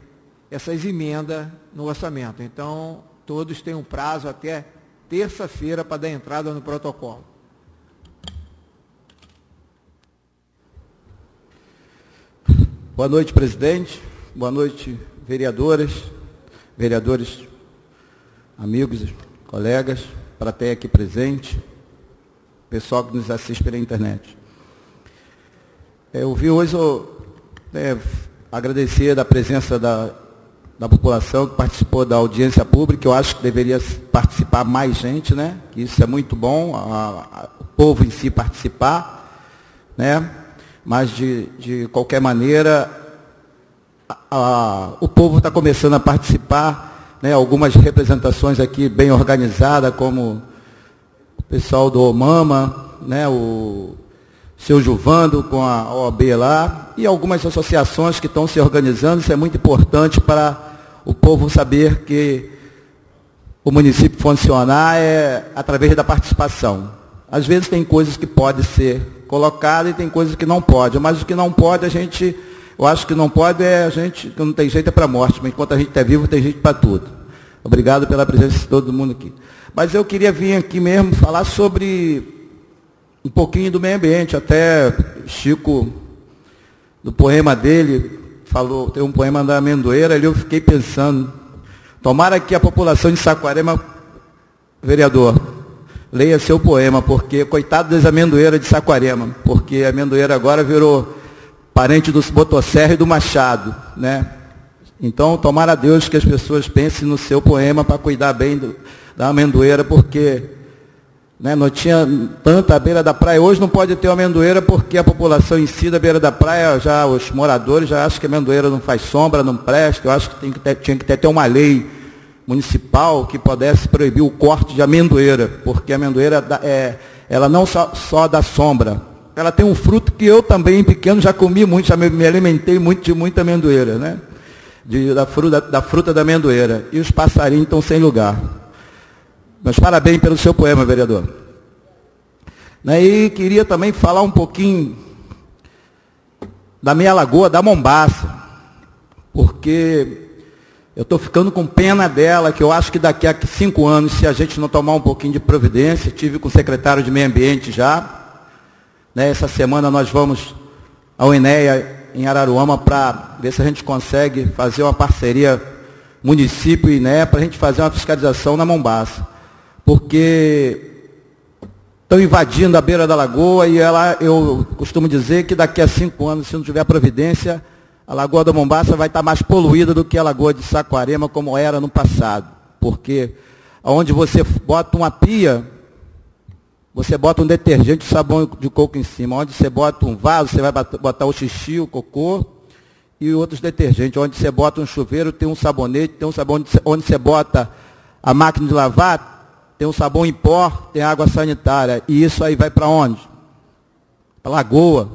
essas emendas no orçamento. Então, todos têm um prazo até terça-feira para dar entrada no protocolo.
Boa noite, presidente. Boa noite, vereadoras, vereadores, amigos, colegas, plateia aqui presente, pessoal que nos assiste pela internet. Eu vi hoje agradecer da presença da população que participou da audiência pública. Eu acho que deveria participar mais gente, né? Isso é muito bom, o povo em si participar, né? Mas, de qualquer maneira, o povo está começando a participar, né? Algumas representações aqui bem organizadas, como o pessoal do OMAMA, né? O seu Juvando com a OAB lá, e algumas associações que estão se organizando. Isso é muito importante para o povo saber que o município funcionar é através da participação. Às vezes tem coisas que podem ser colocadas e tem coisas que não podem, mas o que não pode eu acho que não pode que não tem jeito é para a morte, mas enquanto a gente está vivo tem jeito para tudo. Obrigado pela presença de todo mundo aqui. Mas eu queria vir aqui mesmo falar sobre um pouquinho do meio ambiente. Até Chico, do poema dele, falou, tem um poema da amendoeira, ali eu fiquei pensando, tomara que a população de Saquarema, vereador, leia seu poema, porque coitado das amendoeiras de Saquarema, porque a amendoeira agora virou parente do Motosserra e do Machado, né? Então, tomara a Deus que as pessoas pensem no seu poema para cuidar bem da amendoeira, porque, né, não tinha tanta à beira da praia. Hoje não pode ter uma amendoeira porque a população em si da beira da praia, já os moradores já acham que a amendoeira não faz sombra, não presta. Eu acho que tinha que ter uma lei municipal que pudesse proibir o corte de amendoeira, porque a amendoeira ela não só dá sombra, ela tem um fruto que eu também, pequeno, já comi muito, já me alimentei muito de muita amendoeira, né? Da fruta da amendoeira. E os passarinhos estão sem lugar. Mas parabéns pelo seu poema, vereador. E queria também falar um pouquinho da minha lagoa, da Mombaça, porque eu estou ficando com pena dela, que eu acho que daqui a 5 anos, se a gente não tomar um pouquinho de providência, tive com o secretário de Meio Ambiente já, né? Essa semana nós vamos ao INEA em Araruama para ver se a gente consegue fazer uma parceria município e INEA para a gente fazer uma fiscalização na Mombaça. Porque estão invadindo a beira da lagoa e eu costumo dizer que daqui a 5 anos, se não tiver providência, a Lagoa da Mombaça vai estar mais poluída do que a Lagoa de Saquarema, como era no passado. Porque onde você bota uma pia, você bota um detergente e sabão de coco em cima. Onde você bota um vaso, você vai botar o xixi, o cocô e outros detergentes. Onde você bota um chuveiro, tem um sabonete, tem um sabão. Onde você bota a máquina de lavar, tem um sabão em pó, tem água sanitária. E isso aí vai para onde? Para a lagoa.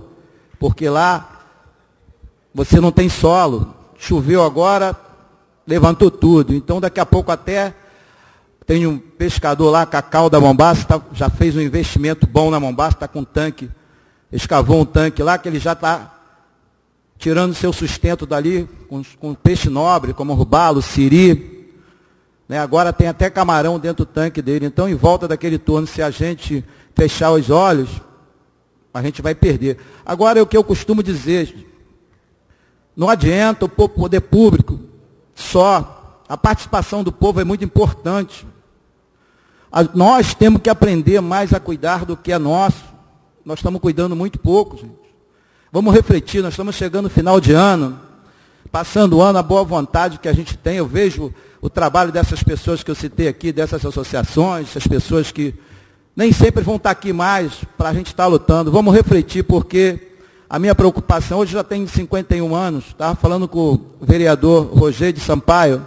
Porque lá você não tem solo. Choveu agora, levantou tudo. Então, daqui a pouco até tem um pescador lá, Cacau da Mombaça, já fez um investimento bom na Mombaça, está com um tanque, escavou um tanque lá, que ele já está tirando seu sustento dali, com peixe nobre, como robalo, siri. Né? Agora tem até camarão dentro do tanque dele. Então, em volta daquele torno, se a gente fechar os olhos, a gente vai perder. Agora, é o que eu costumo dizer, não adianta o poder público só. A participação do povo é muito importante. Nós temos que aprender mais a cuidar do que é nosso. Nós estamos cuidando muito pouco, gente. Vamos refletir, nós estamos chegando no final de ano, passando o ano, a boa vontade que a gente tem. Eu vejo o trabalho dessas pessoas que eu citei aqui, dessas associações, essas pessoas que nem sempre vão estar aqui mais para a gente estar lutando. Vamos refletir, porque a minha preocupação, hoje já tenho 51 anos, estava falando com o vereador Rogério de Sampaio,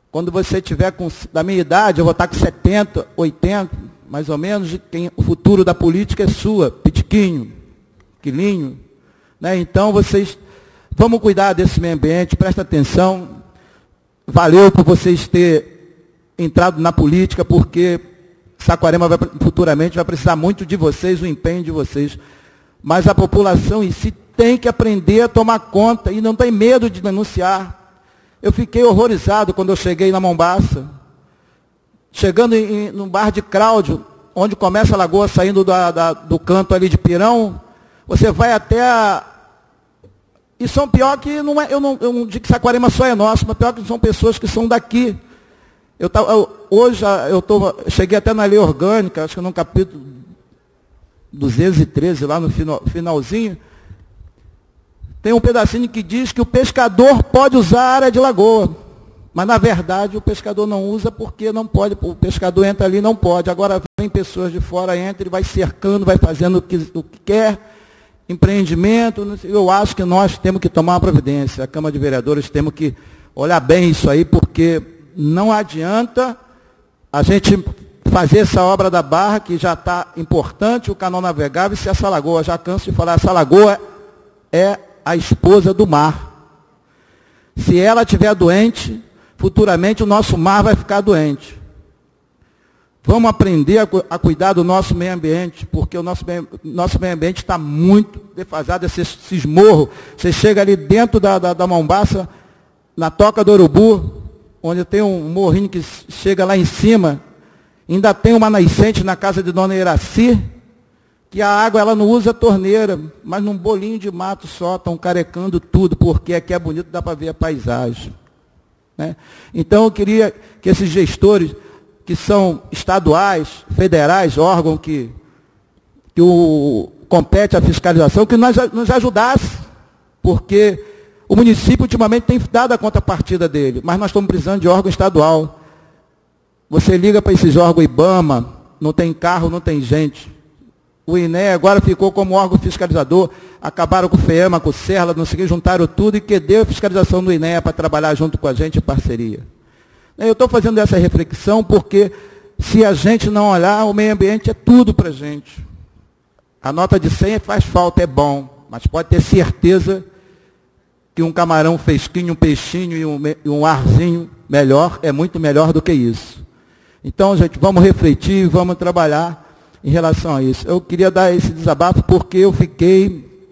quando você tiver da minha idade, eu vou estar com 70, 80, mais ou menos, o futuro da política é sua, Pitiquinho, Quilinho, né? Então vocês, vamos cuidar desse meio ambiente, presta atenção, valeu por vocês terem entrado na política, porque Saquarema futuramente vai precisar muito de vocês, o empenho de vocês, mas a população em si tem que aprender a tomar conta e não tem medo de denunciar. Eu fiquei horrorizado quando eu cheguei na Mombaça, chegando no bar de Cláudio, onde começa a lagoa, saindo do canto ali de Pirão, você vai até E são pior que, eu não digo que Saquarema só é nosso, mas pior que são pessoas que são daqui. Cheguei até na lei orgânica, acho que no capítulo 213, lá no finalzinho, tem um pedacinho que diz que o pescador pode usar a área de lagoa. Mas, na verdade, o pescador não usa porque não pode. O pescador entra ali e não pode. Agora vem pessoas de fora, entra, ele vai cercando, vai fazendo o que quer, empreendimento. Eu acho que nós temos que tomar uma providência. A Câmara de Vereadores temos que olhar bem isso aí, porque não adianta a gente fazer essa obra da Barra, que já está importante, o canal navegável, se essa lagoa, já canso de falar, essa lagoa é a esposa do mar. Se ela estiver doente, futuramente o nosso mar vai ficar doente. Vamos aprender a cuidar do nosso meio ambiente, porque o nosso meio ambiente está muito defasado, esses morros. Você chega ali dentro da Mombaça, na Toca do Urubu, onde tem um morrinho que chega lá em cima, ainda tem uma nascente na casa de Dona Iraci, que a água ela não usa torneira, mas num bolinho de mato só, estão carecando tudo, porque aqui é bonito, dá para ver a paisagem. Né? Então eu queria que esses gestores, que são estaduais, federais, órgão que compete a fiscalização, que nos ajudasse, porque o município ultimamente tem dado a contrapartida dele, mas nós estamos precisando de órgão estadual. Você liga para esses órgãos IBAMA, não tem carro, não tem gente. O INE agora ficou como órgão fiscalizador, acabaram com o FEMA, com o CERLA, não sei o que, juntaram tudo e que deu a fiscalização do INE para trabalhar junto com a gente em parceria. Eu estou fazendo essa reflexão porque se a gente não olhar, o meio ambiente é tudo para a gente. A nota de 100 faz falta, é bom, mas pode ter certeza que um camarão fresquinho, um peixinho e um arzinho melhor, é muito melhor do que isso. Então, gente, vamos refletir, vamos trabalhar em relação a isso. Eu queria dar esse desabafo porque eu fiquei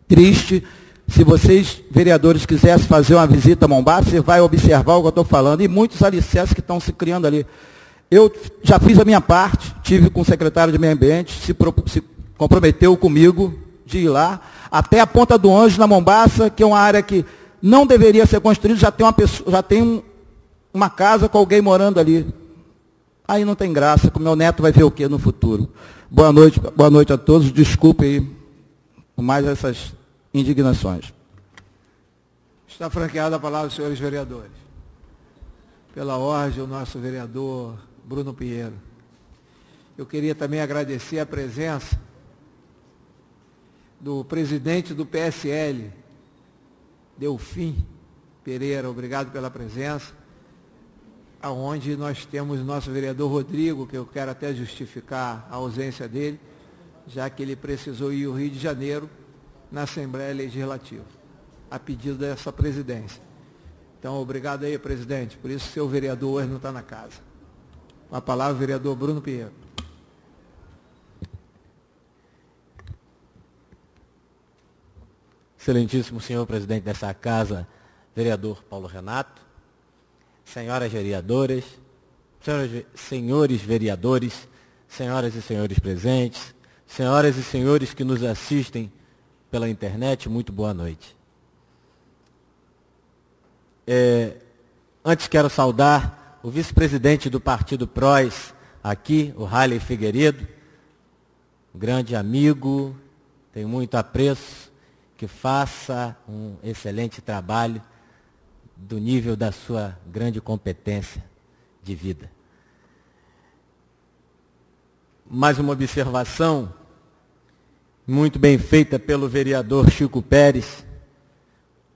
triste. Se vocês, vereadores, quisessem fazer uma visita a Mombaça, você vai observar o que eu estou falando, e muitos alicerces que estão se criando ali. Eu já fiz a minha parte, tive com o secretário de Meio Ambiente, se comprometeu comigo de ir lá, até a Ponta do Anjo, na Mombaça, que é uma área que não deveria ser construída, já tem uma casa com alguém morando ali. Aí não tem graça, que o meu neto vai ver o quê no futuro. Boa noite a todos, desculpe aí por mais essas indignações.
Está franqueada a palavra dos senhores vereadores. Pela ordem, o nosso vereador Bruno Pinheiro. Eu queria também agradecer a presença do presidente do PSL, Delfim Pereira, obrigado pela presença, aonde nós temos o nosso vereador Rodrigo, que eu quero até justificar a ausência dele, já que ele precisou ir ao Rio de Janeiro na Assembleia Legislativa, a pedido dessa presidência. Então, obrigado aí, presidente, por isso seu vereador hoje não está na casa. Com a palavra, o vereador Bruno Pinheiro.
Excelentíssimo senhor presidente dessa casa, vereador Paulo Renato, senhoras vereadoras, senhores vereadores, senhoras e senhores presentes, senhoras e senhores que nos assistem pela internet, muito boa noite. Antes quero saudar o vice-presidente do Partido PROS aqui, o Halley Figueiredo, grande amigo, tenho muito apreço, que faça um excelente trabalho do nível da sua grande competência de vida. Mais uma observação, muito bem feita pelo vereador Chico Pérez,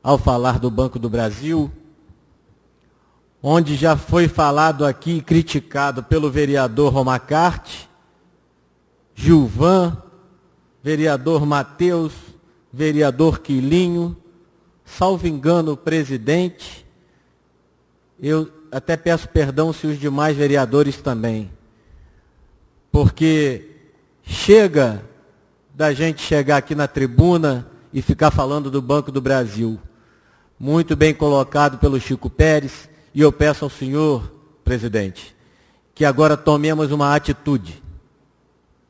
ao falar do Banco do Brasil, onde já foi falado aqui e criticado pelo vereador Romacarte, Gilvan, vereador Matheus, vereador Quilinho, salvo engano o presidente, eu até peço perdão se os demais vereadores também, porque chega da gente chegar aqui na tribuna e ficar falando do Banco do Brasil. Muito bem colocado pelo Chico Pérez, e eu peço ao senhor, presidente, que agora tomemos uma atitude,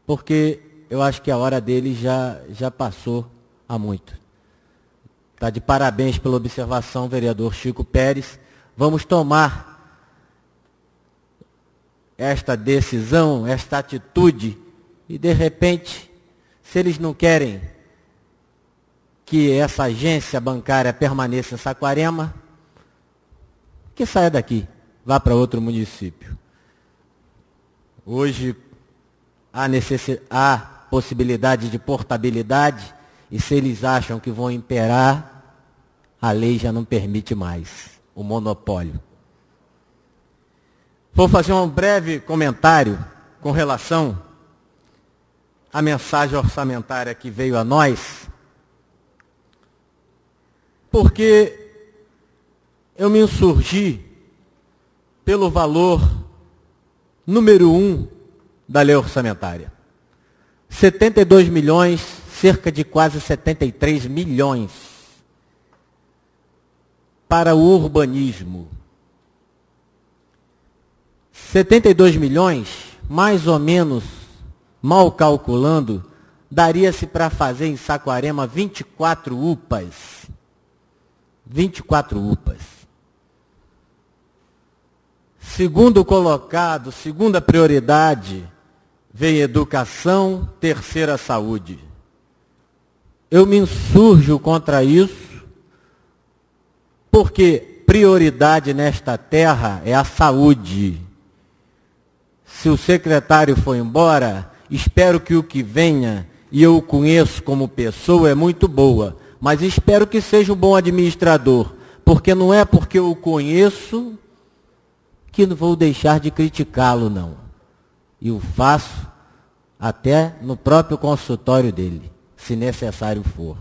porque eu acho que a hora dele já passou há muito. Está de parabéns pela observação, vereador Chico Pérez. Vamos tomar esta decisão, esta atitude, e de repente, se eles não querem que essa agência bancária permaneça em Saquarema, que saia daqui, vá para outro município. Hoje há possibilidade de portabilidade, e se eles acham que vão imperar, a lei já não permite mais o monopólio. Vou fazer um breve comentário com relação à mensagem orçamentária que veio a nós, porque eu me insurgi pelo valor número 1 da lei orçamentária. 72 milhões, cerca de quase 73 milhões para o urbanismo. 72 milhões, mais ou menos, mal calculando, daria-se para fazer em Saquarema 24 UPAs. 24 UPAs. Segundo colocado, segunda prioridade, vem educação, terceira saúde. Eu me insurjo contra isso, porque prioridade nesta terra é a saúde. Se o secretário for embora, espero que o que venha, e eu o conheço como pessoa, é muito boa, mas espero que seja um bom administrador, porque não é porque eu o conheço que não vou deixar de criticá-lo, não. E o faço até no próprio consultório dele, se necessário for.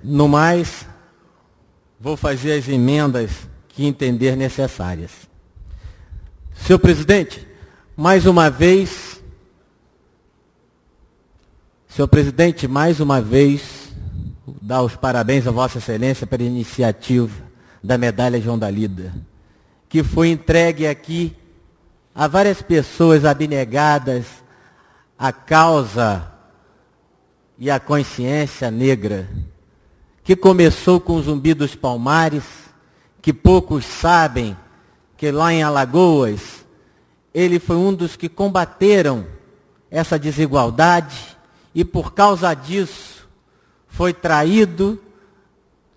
No mais, vou fazer as emendas que entender necessárias. Senhor presidente, mais uma vez, dar os parabéns a Vossa Excelência pela iniciativa da medalha João da Lida, que foi entregue aqui a várias pessoas abnegadas à causa e à consciência negra, que começou com o Zumbi dos Palmares, que poucos sabem que lá em Alagoas, ele foi um dos que combateram essa desigualdade e por causa disso foi traído,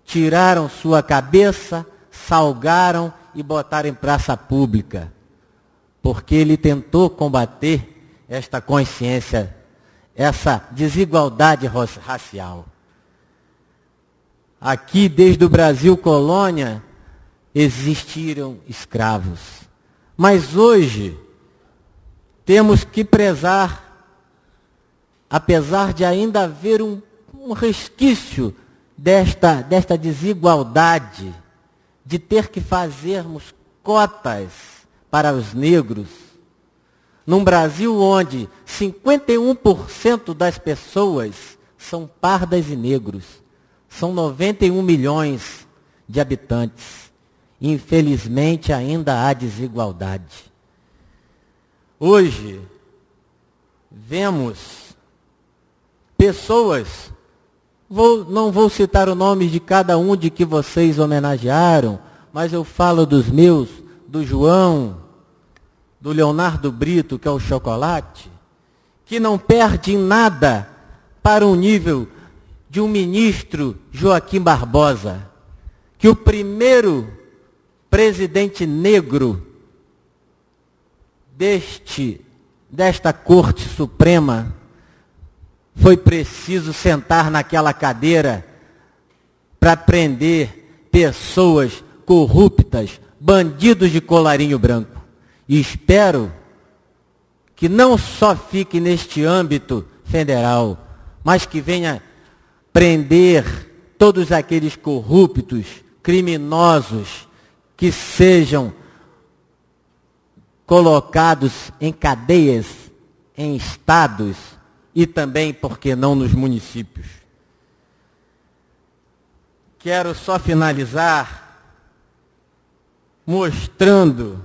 tiraram sua cabeça, salgaram e botaram em praça pública, porque ele tentou combater esta consciência, essa desigualdade racial. Aqui, desde o Brasil colônia, existiram escravos. Mas hoje, temos que prezar, apesar de ainda haver um resquício desta desigualdade, de ter que fazermos cotas para os negros, num Brasil onde 51% das pessoas são pardas e negros, são 91 milhões de habitantes. Infelizmente, ainda há desigualdade. Hoje, vemos pessoas Não vou citar o nome de cada um de que vocês homenagearam, mas eu falo dos meus, do João, do Leonardo Brito, que é o Chocolate, que não perde em nada para o nível de um ministro Joaquim Barbosa, que o primeiro presidente negro desta Corte Suprema foi preciso sentar naquela cadeira para prender pessoas corruptas, bandidos de colarinho branco. E espero que não só fique neste âmbito federal, mas que venha prender todos aqueles corruptos, criminosos, que sejam colocados em cadeias, em estados e também, por que não, nos municípios. Quero só finalizar mostrando...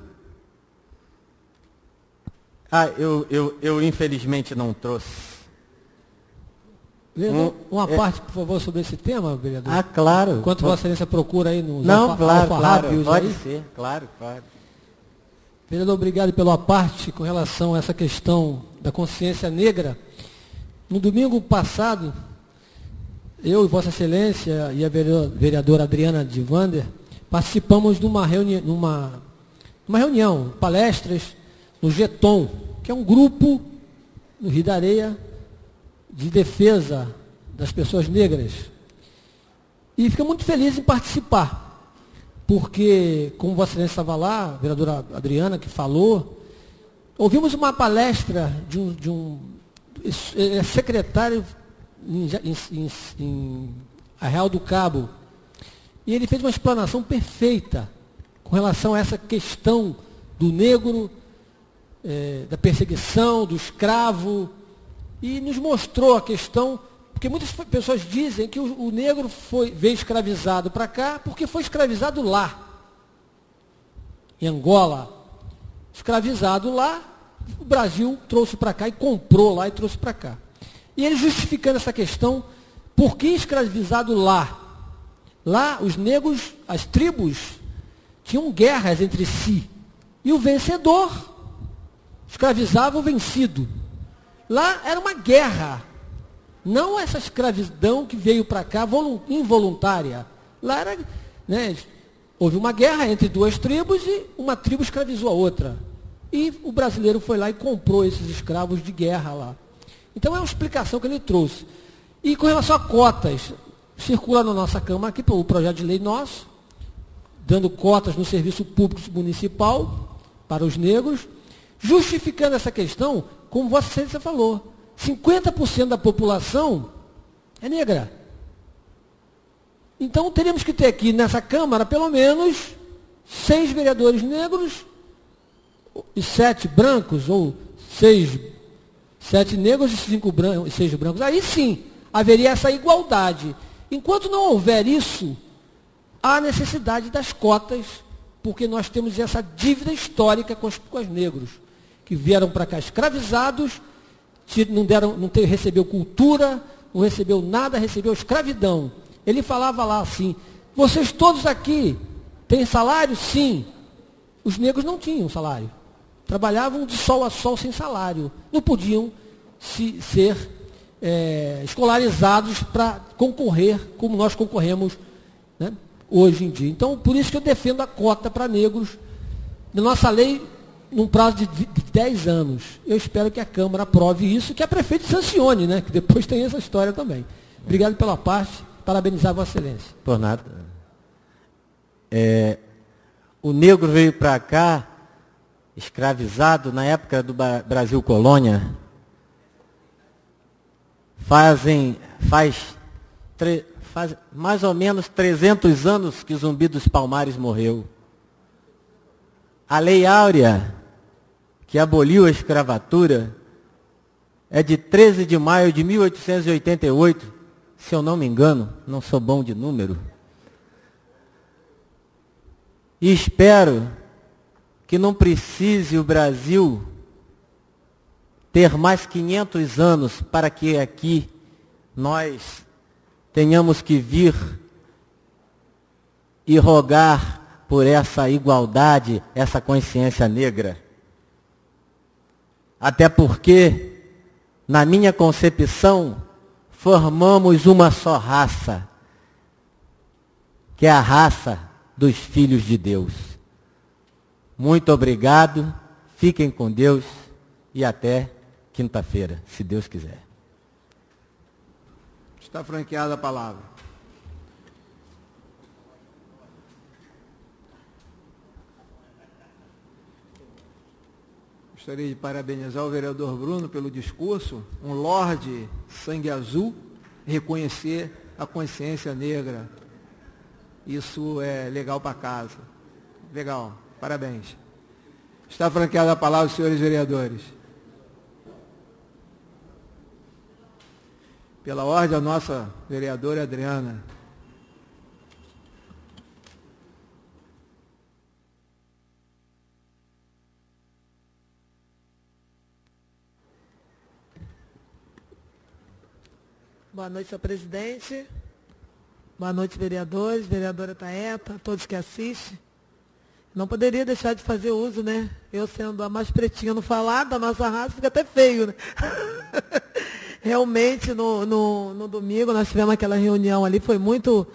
eu infelizmente não trouxe.
Vereador, uma parte, por favor, sobre esse tema, vereador.
Claro.
Enquanto Vossa Excelência procura aí nos
claro, pode
aí.
ser, claro.
Vereador, obrigado pela parte com relação a essa questão da consciência negra. No domingo passado, eu e Vossa Excelência e a vereadora Adriana de Vander participamos de uma reunião, palestras no GETOM, que é um grupo no Rio da Areia de defesa das pessoas negras. E fico muito feliz em participar, porque, como Vossa Excelência estava lá, a vereadora Adriana que falou, ouvimos uma palestra de um secretário em Arraial do Cabo, e ele fez uma explanação perfeita com relação a essa questão do negro, da perseguição, do escravo, e nos mostrou a questão, porque muitas pessoas dizem que o negro veio escravizado para cá porque foi escravizado lá, em Angola, escravizado lá, o Brasil trouxe para cá e comprou lá e trouxe para cá. E ele justificando essa questão, por que escravizado lá? Lá os negros, as tribos, tinham guerras entre si, e o vencedor escravizava o vencido. Lá era uma guerra, não essa escravidão que veio para cá involuntária. Lá era, houve uma guerra entre duas tribos e uma tribo escravizou a outra. E o brasileiro foi lá e comprou esses escravos de guerra lá. Então é uma explicação que ele trouxe. E com relação a cotas, circula na nossa Câmara aqui o projeto de lei nosso, dando cotas no serviço público municipal para os negros, justificando essa questão, como Vossa Excelência falou, 50% da população é negra. Então teríamos que ter aqui nessa Câmara pelo menos 6 vereadores negros e 7 brancos, ou 7 negros e 6 brancos. Aí sim, haveria essa igualdade. Enquanto não houver isso, há necessidade das cotas, porque nós temos essa dívida histórica com os negros, que vieram para cá escravizados, recebeu cultura, não recebeu nada, recebeu escravidão. Ele falava lá assim, vocês todos aqui têm salário? Sim. Os negros não tinham salário. Trabalhavam de sol a sol sem salário. Não podiam ser escolarizados para concorrer como nós concorremos, né, hoje em dia. Então, por isso que eu defendo a cota para negros na nossa lei, num prazo de 10 anos. Eu espero que a Câmara aprove isso e que a prefeita sancione, né, que depois tem essa história também. Obrigado pela parte, parabenizar Vossa Excelência.
Por nada. O negro veio para cá escravizado na época do Brasil Colônia. Faz mais ou menos 300 anos que Zumbi dos Palmares morreu. A Lei Áurea, que aboliu a escravatura, é de 13 de maio de 1888, se eu não me engano, não sou bom de número. E espero que não precise o Brasil ter mais 500 anos para que aqui nós tenhamos que vir e rogar por essa igualdade, essa consciência negra. Até porque, na minha concepção, formamos uma só raça, que é a raça dos filhos de Deus. Muito obrigado, fiquem com Deus e até quinta-feira, se Deus quiser.
Está franqueada a palavra. Gostaria de parabenizar o vereador Bruno pelo discurso, um lorde sangue azul, reconhecer a consciência negra. Isso é legal para casa. Legal, parabéns. Está franqueada a palavra, senhores vereadores. Pela ordem, a nossa vereadora Adriana.
Boa noite, senhor presidente. Boa noite, vereadores, vereadora Taeta, todos que assistem. Não poderia deixar de fazer uso, né? Eu sendo a mais pretinha no falar da nossa raça, fica até feio, né? Realmente, no domingo, nós tivemos aquela reunião ali, foi muito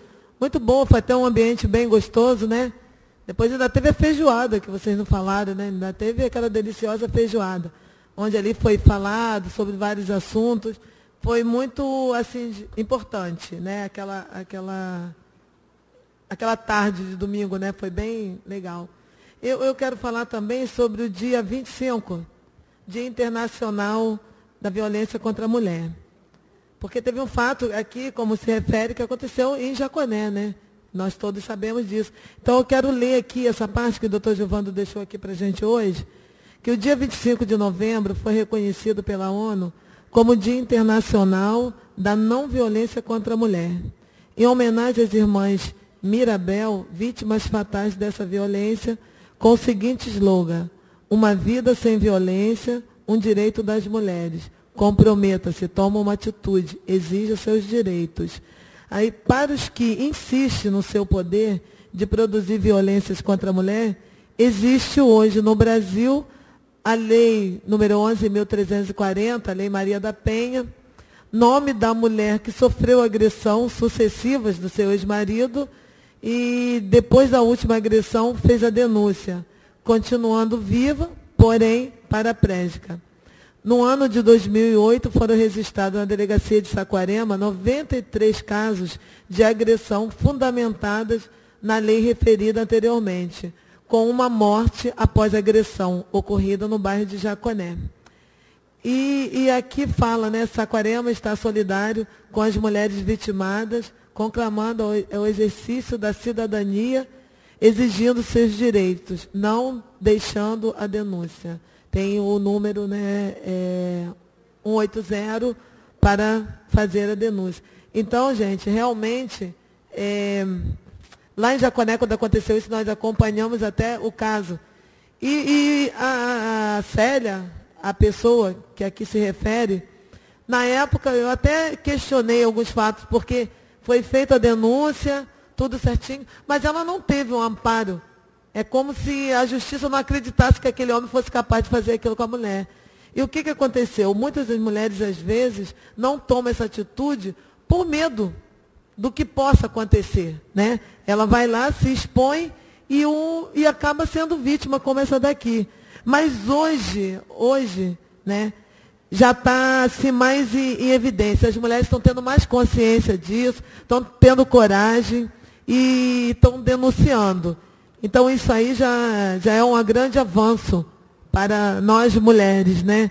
bom, foi até um ambiente bem gostoso, né? Depois ainda teve a feijoada, que vocês não falaram, né? Ainda teve aquela deliciosa feijoada, onde ali foi falado sobre vários assuntos. Foi muito, assim, importante, né? Aquela tarde de domingo, né? Foi bem legal. Eu quero falar também sobre o dia 25, Dia Internacional da Violência contra a Mulher. Porque teve um fato aqui, como se refere, que aconteceu em Jaconé, né? Nós todos sabemos disso. Então, eu quero ler aqui essa parte que o doutor Gilvando deixou aqui para a gente hoje, que o dia 25 de novembro foi reconhecido pela ONU como Dia Internacional da Não Violência contra a Mulher, em homenagem às irmãs Mirabel, vítimas fatais dessa violência, com o seguinte slogan: uma vida sem violência, um direito das mulheres. Comprometa-se, toma uma atitude, exija seus direitos. Aí, para os que insistem no seu poder de produzir violências contra a mulher, existe hoje no Brasil a lei número 11.340, a Lei Maria da Penha, nome da mulher que sofreu agressão sucessivas do seu ex-marido e, depois da última agressão, fez a denúncia, continuando viva, porém paraplégica. No ano de 2008, foram registrados na delegacia de Saquarema 93 casos de agressão fundamentadas na lei referida anteriormente, com uma morte após agressão ocorrida no bairro de Jaconé. E aqui fala, né, Saquarema está solidário com as mulheres vitimadas, conclamando o exercício da cidadania, exigindo seus direitos, não deixando a denúncia. Tem o número, né, 180 para fazer a denúncia. Então, gente, realmente, lá em Jaconé, quando aconteceu isso, nós acompanhamos até o caso. E a Célia, a pessoa que aqui se refere, na época eu até questionei alguns fatos, porque foi feita a denúncia, tudo certinho, mas ela não teve um amparo. É como se a justiça não acreditasse que aquele homem fosse capaz de fazer aquilo com a mulher. E o que aconteceu? Muitas das mulheres, às vezes, não tomam essa atitude por medo do que possa acontecer, né? Ela vai lá, se expõe e acaba sendo vítima, como essa daqui. Mas hoje, né, já está assim, mais em evidência. As mulheres estão tendo mais consciência disso, estão tendo coragem e estão denunciando. Então, isso aí já é um grande avanço para nós mulheres, né?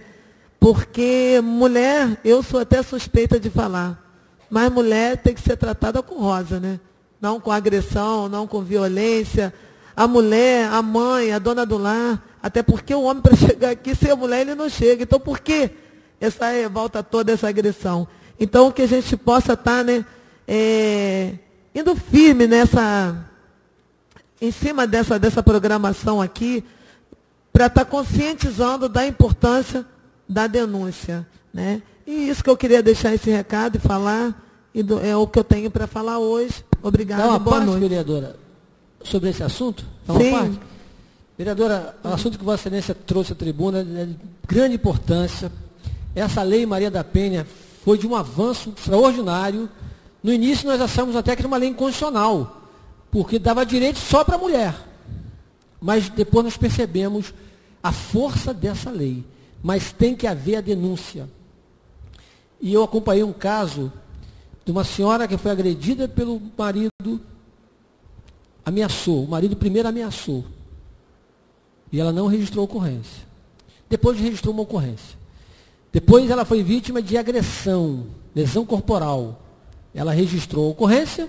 Porque mulher, eu sou até suspeita de falar, mas mulher tem que ser tratada com rosa, né? Não com agressão, não com violência. A mulher, a mãe, a dona do lar, até porque o homem, para chegar aqui, ser mulher, ele não chega. Então, por que essa revolta toda, essa agressão? Então, que a gente possa estar, né, indo firme em cima dessa programação aqui, para estar conscientizando da importância da denúncia, né? E isso que eu queria deixar esse recado e falar, é o que eu tenho para falar hoje. Obrigada,
Dá uma
boa
parte,
noite.
vereadora, sobre esse assunto? Dá uma
Sim.
parte? Vereadora, o assunto que Vossa Excelência trouxe à tribuna é de grande importância. Essa lei Maria da Penha foi de um avanço extraordinário. No início nós achamos até que era uma lei inconstitucional, porque dava direito só para a mulher. Mas depois nós percebemos a força dessa lei. Mas tem que haver a denúncia. E eu acompanhei um caso de uma senhora que foi agredida pelo marido, ameaçou. O marido primeiro ameaçou. E ela não registrou ocorrência. Depois registrou uma ocorrência. Depois ela foi vítima de agressão, lesão corporal. Ela registrou a ocorrência,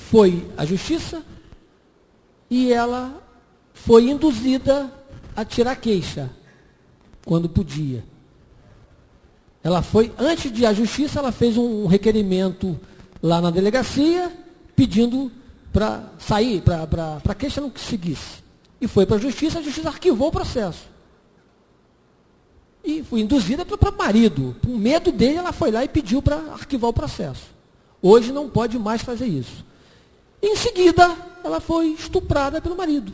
foi à justiça e ela foi induzida a tirar queixa, quando podia. Ela foi, antes de ir à justiça, ela fez um requerimento lá na delegacia, pedindo para sair, para a queixa não seguisse. E foi para a justiça arquivou o processo. E foi induzida para o marido. Com medo dele, ela foi lá e pediu para arquivar o processo. Hoje não pode mais fazer isso. Em seguida, ela foi estuprada pelo marido.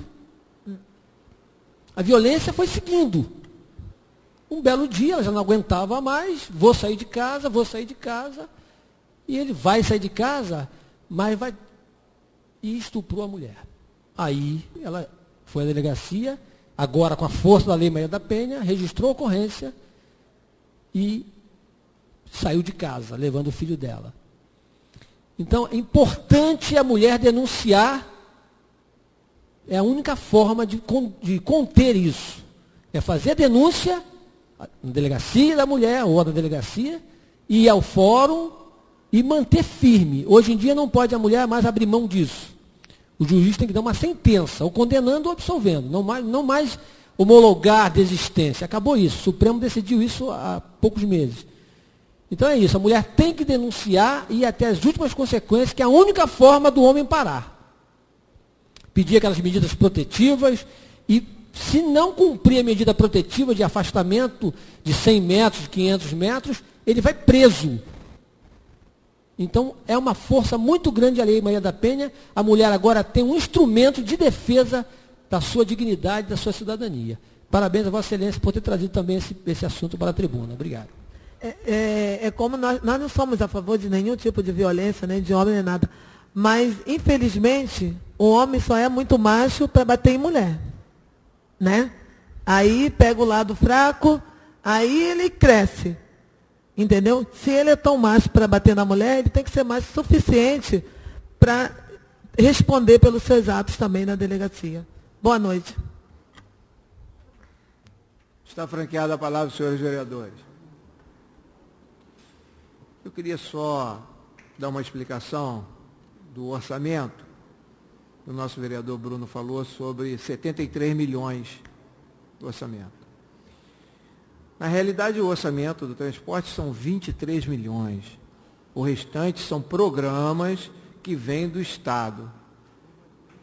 A violência foi seguindo. Um belo dia, ela já não aguentava mais, vou sair de casa. E ele vai sair de casa, mas vai... E estuprou a mulher. Aí, ela foi à delegacia, agora com a força da Lei Maria da Penha, registrou a ocorrência e saiu de casa, levando o filho dela. Então, é importante a mulher denunciar. É a única forma de conter isso. É fazer a denúncia na delegacia da mulher, ou na delegacia, ir ao fórum e manter firme. Hoje em dia não pode a mulher mais abrir mão disso. O juiz tem que dar uma sentença, ou condenando ou absolvendo. Não mais homologar a desistência. Acabou isso. O Supremo decidiu isso há poucos meses. Então é isso. A mulher tem que denunciar e ir até as últimas consequências, que é a única forma do homem parar. Pedir aquelas medidas protetivas e, se não cumprir a medida protetiva de afastamento de 100 metros, de 500 metros, ele vai preso. Então, é uma força muito grande a Lei Maria da Penha. A mulher agora tem um instrumento de defesa da sua dignidade, da sua cidadania. Parabéns a Vossa Excelência por ter trazido também esse assunto para a tribuna. Obrigado.
Como nós não somos a favor de nenhum tipo de violência, nem de homem, nem nada. Mas, infelizmente, o homem só é muito macho para bater em mulher. Né? Aí pega o lado fraco, aí ele cresce. Entendeu? Se ele é tão macho para bater na mulher, ele tem que ser macho suficiente para responder pelos seus atos também na delegacia. Boa noite.
Está franqueada a palavra dos senhores vereadores. Eu queria só dar uma explicação do orçamento. O nosso vereador Bruno falou sobre 73 milhões do orçamento. Na realidade, o orçamento do transporte são 23 milhões. O restante são programas que vêm do Estado,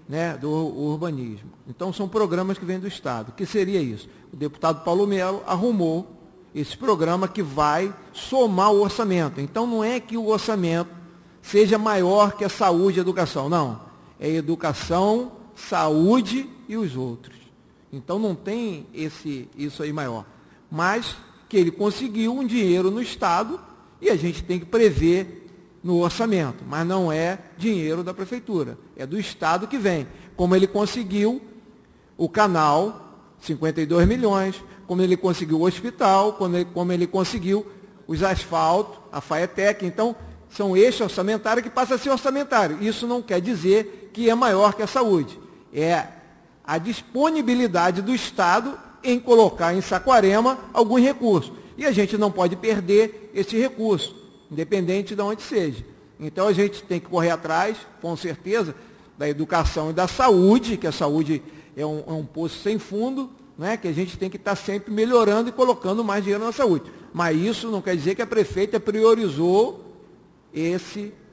né, do urbanismo. Então, são programas que vêm do Estado. O que seria isso? O deputado Paulo Melo arrumou esse programa que vai somar o orçamento. Então, não é que o orçamento seja maior que a saúde e a educação. Não. É educação, saúde e os outros. Então, não tem isso aí maior. Mas que ele conseguiu um dinheiro no Estado e a gente tem que prever no orçamento. Mas não é dinheiro da Prefeitura, é do Estado que vem. Como ele conseguiu o canal, 52 milhões, como ele conseguiu o hospital, como ele conseguiu os asfaltos, a FAETEC. Então, são eixos orçamentários que passam a ser orçamentário. Isso não quer dizer que é maior que a saúde. É a disponibilidade do Estado em colocar em Saquarema alguns recursos. E a gente não pode perder esse recurso, independente de onde seja. Então a gente tem que correr atrás, com certeza, da educação e da saúde, que a saúde é um poço sem fundo, né, que a gente tem que estar sempre melhorando e colocando mais dinheiro na saúde. Mas isso não quer dizer que a prefeita priorizou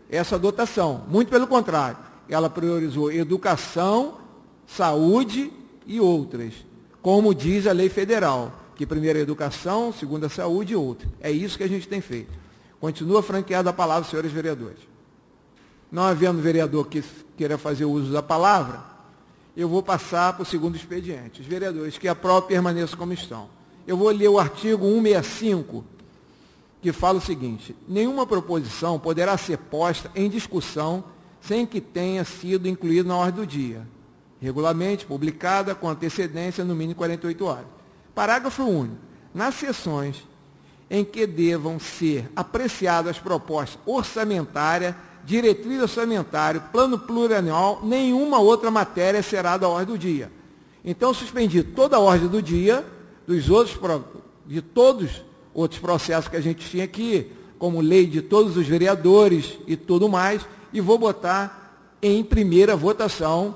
essa dotação. Muito pelo contrário, ela priorizou educação, saúde e outras. Como diz a lei federal, que primeiro é a educação, segundo a saúde e outra. É isso que a gente tem feito. Continua franqueada a palavra, senhores vereadores. Não havendo vereador que queira fazer uso da palavra, eu vou passar para o segundo expediente. Os vereadores que aprovam permaneçam como estão. Eu vou ler o artigo 165, que fala o seguinte: nenhuma proposição poderá ser posta em discussão sem que tenha sido incluída na ordem do dia, regularmente publicada com antecedência no mínimo 48 horas. Parágrafo único. Nas sessões em que devam ser apreciadas propostas orçamentárias, diretriz orçamentária, plano plurianual, nenhuma outra matéria será da ordem do dia. Então, suspendi toda a ordem do dia, de todos os outros processos que a gente tinha aqui, como lei de todos os vereadores e tudo mais, e vou botar em primeira votação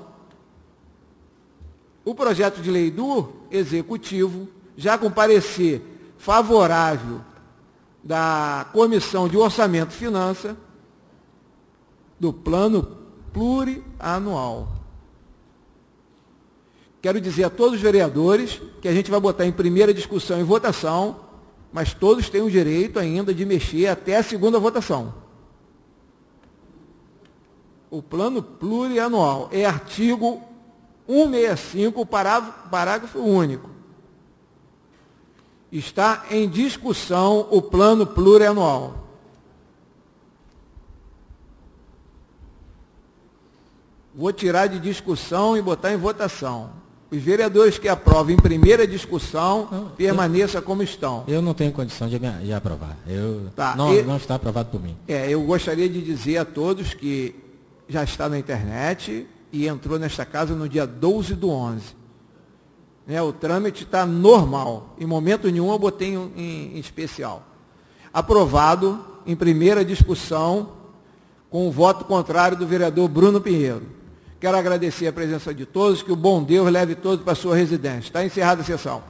o projeto de lei do Executivo, já com parecer favorável da Comissão de Orçamento e Finanças, do plano plurianual. Quero dizer a todos os vereadores que a gente vai botar em primeira discussão e votação, mas todos têm o direito ainda de mexer até a segunda votação. O plano plurianual é artigo 165, parágrafo único. Está em discussão o plano plurianual. Vou tirar de discussão e botar em votação. Os vereadores que aprovam em primeira discussão, permaneçam como estão.
Eu não tenho condição de aprovar. Não está aprovado por mim.
Eu gostaria de dizer a todos que já está na internet e entrou nesta casa no dia 12/11. O trâmite está normal. Em momento nenhum eu botei em especial. Aprovado em primeira discussão com o voto contrário do vereador Bruno Pinheiro. Quero agradecer a presença de todos, que o bom Deus leve todos para a sua residência. Está encerrada a sessão.